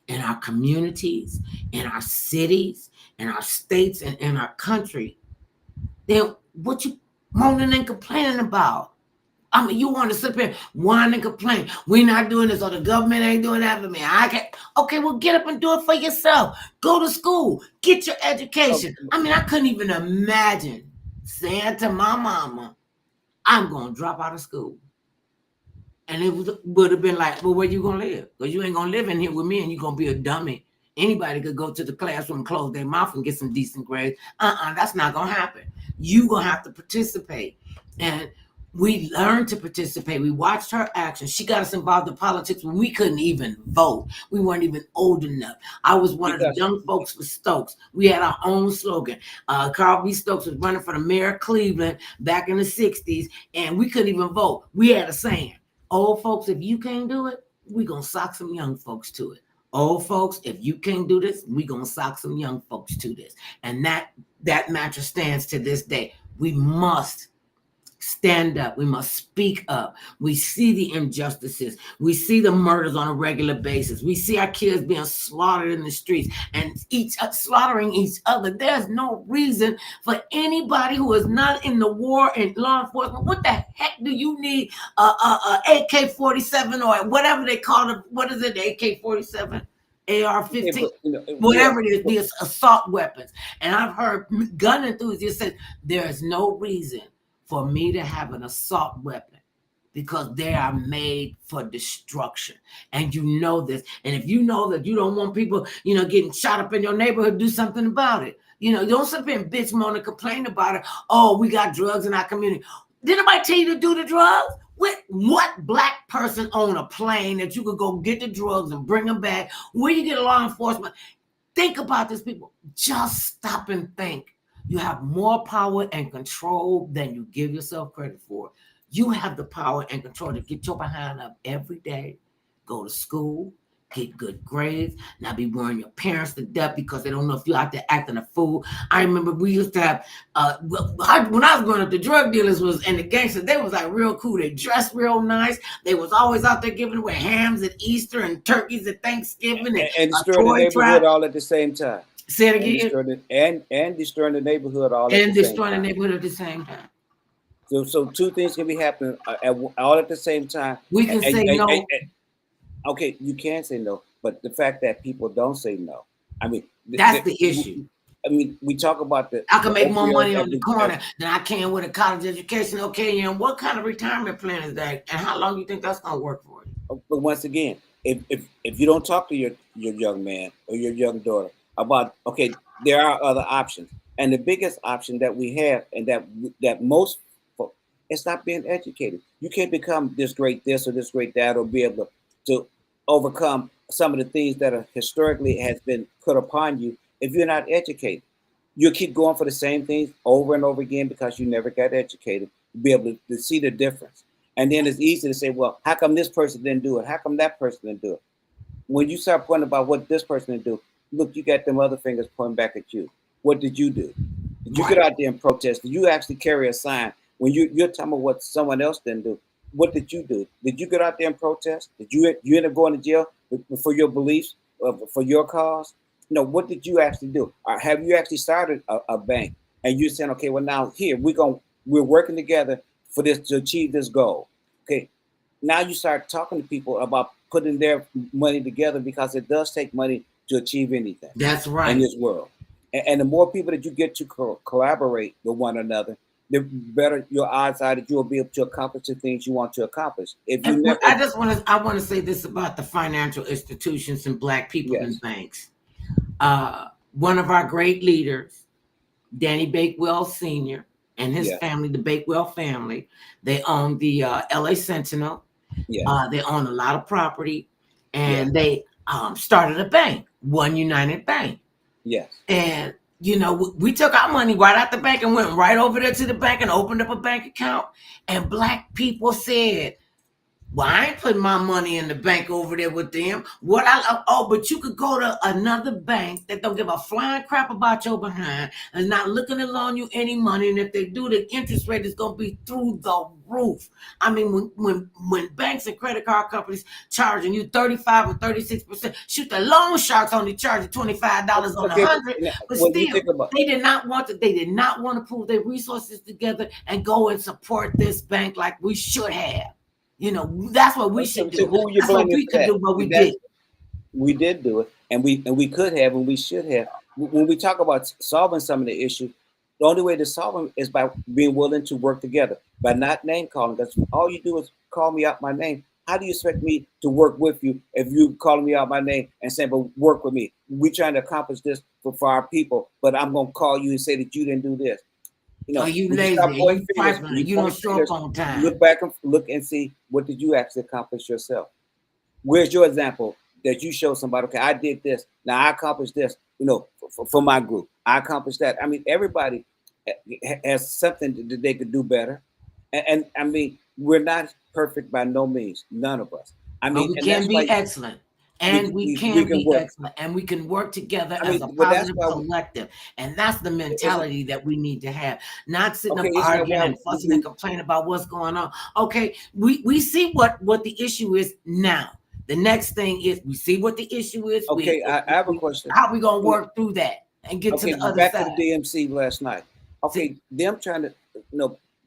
in our communities, in our cities, in our states, and in our country, then what you moaning and complaining about? I mean, you want to sit there, whine and complain. We're not doing this, or the government ain't doing that for me. I can't. Okay, well, get up and do it for yourself. Go to school. Get your education. I mean, I couldn't even imagine saying to my mama, I'm going to drop out of school. And it would have been like, well, where you going to live? Because you ain't going to live in here with me and you're going to be a dummy. Anybody could go to the classroom, close their mouth, and get some decent grades. That's not going to happen. You're going to have to participate. And We learned to participate. We watched her actions. She got us involved in politics when we couldn't even vote. We weren't even old enough. I was one of the young folks for Stokes. We had our own slogan. Carl B. Stokes was running for the mayor of Cleveland back in the 60s, and we couldn't even vote. We had a saying, old folks, if you can't do it, we gonna sock some young folks to it. Old folks, if you can't do this, we gonna sock some young folks to this. And that mantra stands to this day. We must stand up. We must speak up. We see the injustices. We see the murders on a regular basis. We see our kids being slaughtered in the streets and slaughtering each other. There's no reason for anybody who is not in the war and law enforcement. What the heck do you need a AK-47 or whatever they call it? What is it? The AK-47? AR-15, whatever it is, these assault weapons. And I've heard gun enthusiasts say there's no reason for me to have an assault weapon because they are made for destruction. And you know this. And if you know that you don't want people, getting shot up in your neighborhood, do something about it. Don't sit there and bitch, moan, and complain about it. Oh, we got drugs in our community. Did nobody tell you to do the drugs? What black person own a plane that you could go get the drugs and bring them back? Where you get law enforcement? Think about this, people. Just stop and think. You have more power and control than you give yourself credit for. You have the power and control to get your behind up every day, go to school, get good grades, not be worrying your parents to death because they don't know if you're out there acting a fool. I remember we used to have, when I was growing up, the drug dealers and the gangsters, they was like real cool. They dressed real nice. They was always out there giving away hams at Easter and turkeys at Thanksgiving. And destroying the neighborhood all at the same time. Say it again. And destroying the neighborhood all at the same time. So two things can be happening all at the same time. We can say no. Okay, you can say no, but the fact that people don't say no, I mean, that's the issue. We talk about I can make more money on the corner than I can with a college education. Okay, and what kind of retirement plan is that, and how long do you think that's gonna work for you? But once again, if you don't talk to your young man or your young daughter about, okay, there are other options, and the biggest option that we have, and that most folks, it's not being educated. You can't become this great this or this great that, or be able to overcome some of the things that are historically has been put upon you if you're not educated. You'll keep going for the same things over and over again because you never got educated to be able to see the difference. And then it's easy to say, well, how come this person didn't do it? How come that person didn't do it? When you start pointing about what this person didn't do, look, you got them other fingers pointing back at you. What did you do? Did you get out there and protest? Did you actually carry a sign? When you're talking about what someone else didn't do, what did you do? Did you get out there and protest? Did you end up going to jail for your beliefs, for your cause? No, what did you actually do? Or have you actually started a bank and you're saying, okay, well now here we're working together for this to achieve this goal. Okay, now you start talking to people about putting their money together because it does take money to achieve anything. That's right. In this world, and the more people that you get to collaborate with one another, the better your odds are that you will be able to accomplish the things you want to accomplish. If you never, I want to say this about the financial institutions and black people in banks. One of our great leaders, Danny Bakewell Sr. and his family, the Bakewell family, they own the LA Sentinel. They own a lot of property, and they started a bank, One United Bank. Yes. And we took our money right out the bank and went right over there to the bank and opened up a bank account. And black people said, well, I ain't putting my money in the bank over there with them. But you could go to another bank that don't give a flying crap about your behind and not looking to loan you any money. And if they do, the interest rate is going to be through the roof. I mean, when banks and credit card companies charging you 35 or 36%, shoot, the loan sharks only charge you $25 on $100. But still, they did not want to pool their resources together and go and support this bank like we should have. That's what we should do. That's what we could do, but we did. We did do it, and we could have, and we should have. When we talk about solving some of the issues, the only way to solve them is by being willing to work together, by not name calling. Because all you do is call me out my name. How do you expect me to work with you if you calling me out my name and saying, "But work with me"? We're trying to accomplish this for our people, but I'm going to call you and say that you didn't do this. You know, you when you lazy, start pointing you fingers, trifling, you don't show up on time. look back and look and see what did you actually accomplish yourself. Where's your example that you show somebody? Okay, I did this. Now I accomplished this. You know, for my group, I accomplished that. I mean, everybody has something that they could do better, and I mean, we're not perfect by no means, none of us. I mean, but we and can that's be why excellent. And we we can can be work. excellent, and we can work together I as mean, a well, that's positive why collective. And that's the mentality that we need to have. Not sitting okay, up isn't that arguing why and fussing and complaining about what's going on. Okay, we see what the issue is now. The next thing is we see what the issue is. okay, I have a question. How we gonna work through that and get to Okay, the other back side? to the DMC last night. Okay, them trying to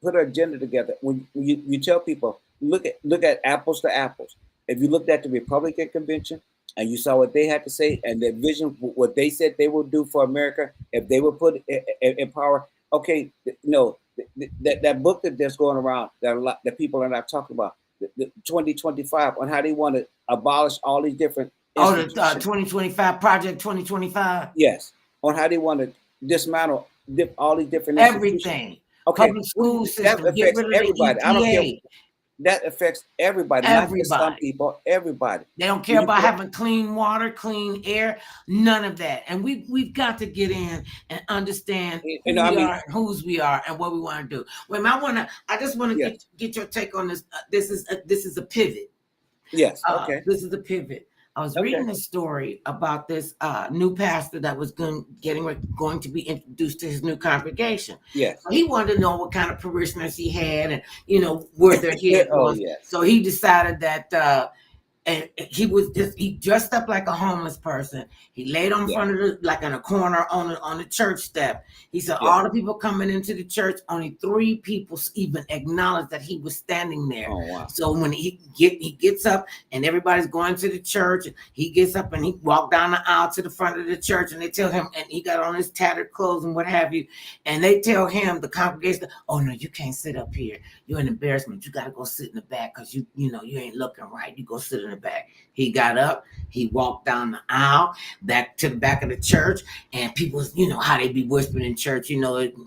put an agenda together. When you tell people look at apples to apples. If you looked at the Republican convention and you saw what they had to say and their vision, what they said they would do for America if they were put in power. Okay, that book that's going around that people are not talking about, the 2025, on how they want to abolish all these different the 2025 Project 2025. Yes, on how they want to dismantle all these different Everything. Okay, Public school that system. Get affects rid of the everybody. EPA. I don't care. That affects everybody, not just some people. Everybody. They don't care about having clean water, clean air, none of that. And we've got to get in and understand who we are, whose we are, and what we want to do. Wait, I just want to get your take on this. This is a pivot. Yes. Okay. This is a pivot. I was reading a story about this new pastor that was going to be introduced to his new congregation. Yes. So he wanted to know what kind of parishioners he had and, where their head was. Yes. So he decided that and he dressed up like a homeless person. He laid on front of like in a corner on the church step. He said all the people coming into the church, only 3 people even acknowledged that he was standing there. Oh, wow. So when he gets up and everybody's going to the church, he gets up and he walked down the aisle to the front of the church, and they tell him, and he got on his tattered clothes and what have you, and they tell him, the congregation, oh no, you can't sit up here. You're an embarrassment. You got to go sit in the back because you ain't looking right. You go sit in the back. He got up, he walked down the aisle back to the back of the church, and people, how they be whispering in church,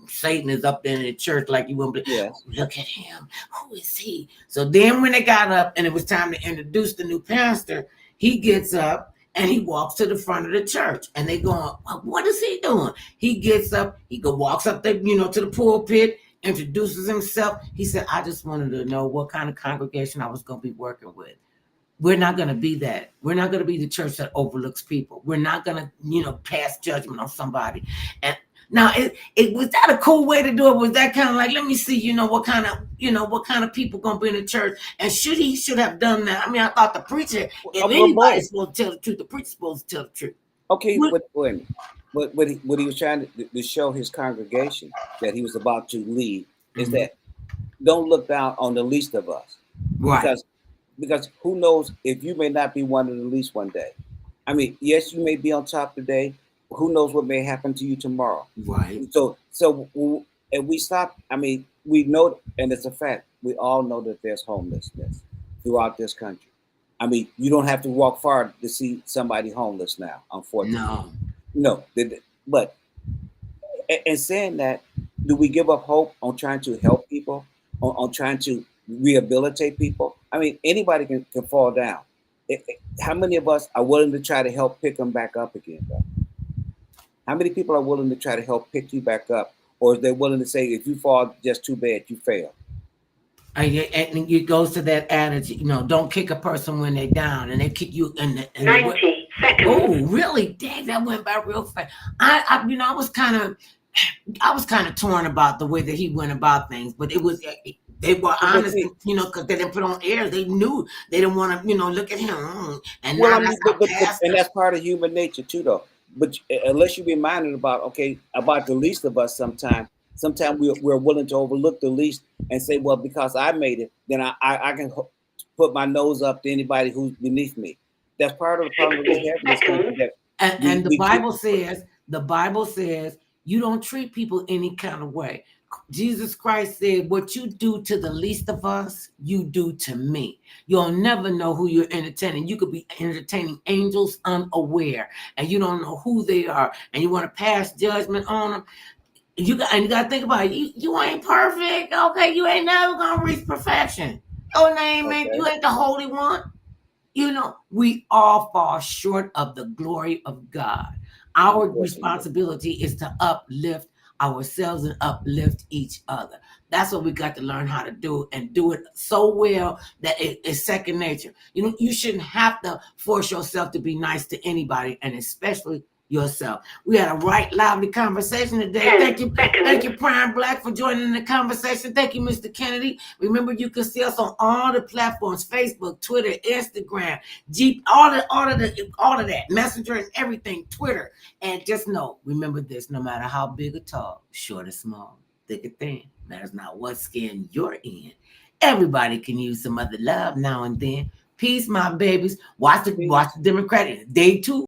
Satan is up there in the church, like you wouldn't believe. Look at him. Who is he? So then when they got up and it was time to introduce the new pastor, he gets up and he walks to the front of the church, and they going, what is he doing? He gets up, walks up there, to the pulpit, introduces himself. He said, I just wanted to know what kind of congregation I was going to be working with. We're not going to be that. We're not going to be the church that overlooks people. We're not going to, pass judgment on somebody. And now, it was that a cool way to do it? Was that kind of like, let me see, what kind of people going to be in the church? And he should have done that. I mean, I thought the preacher, if anybody's supposed to tell the truth, the preacher's supposed to tell the truth. Okay, what he was trying to show his congregation that he was about to lead is that don't look down on the least of us. Right. Because who knows if you may not be one of the least one day. I mean, yes, you may be on top today. Who knows what may happen to you tomorrow? Right. So if we stop, I mean, we know, and it's a fact, we all know that there's homelessness throughout this country. I mean, you don't have to walk far to see somebody homeless now, unfortunately. No. But in saying that, do we give up hope on trying to help people, on trying to rehabilitate people? I mean, anybody can fall down. How many of us are willing to try to help pick them back up again, though? How many people are willing to try to help pick you back up? Or is they willing to say, if you fall, just too bad, you fail? And it goes to that adage, don't kick a person when they're down, and they kick you in 90 seconds. Oh, really? Dang, that went by real fast. I was kind of torn about the way that he went about things, but they were honest, because they didn't put on air. They knew they didn't want to, look at him. And that's part of human nature too, though. But unless you be minded about the least of us, sometimes we're willing to overlook the least and say, well, because I made it, then I can put my nose up to anybody who's beneath me. That's part of the problem we have in this country. And the Bible says you don't treat people any kind of way. Jesus Christ said, what you do to the least of us, you do to me. You'll never know who you're entertaining. You could be entertaining angels unaware, and you don't know who they are, and you want to pass judgment on them. You gotta think about it. You ain't perfect, okay? You ain't never gonna reach perfection. Your name ain't, Okay. you ain't the holy one. You know, we all fall short of the glory of God. Our responsibility is to uplift ourselves and uplift each other. That's what we got to learn how to do, and do it so well that it's second nature. You know, you shouldn't have to force yourself to be nice to anybody, and especially yourself. We had a right lively conversation today. Thank you, Prime Black, for joining the conversation. Thank you, Mr. Kennedy. Remember, you can see us on all the platforms: Facebook, Twitter, Instagram, Jeep, all of that, Messenger and everything, Twitter. And just know, remember this: no matter how big or tall, short or small, thick or thin, matters not what skin you're in. Everybody can use some other love now and then. Peace, my babies. Watch the Democratic Day 2.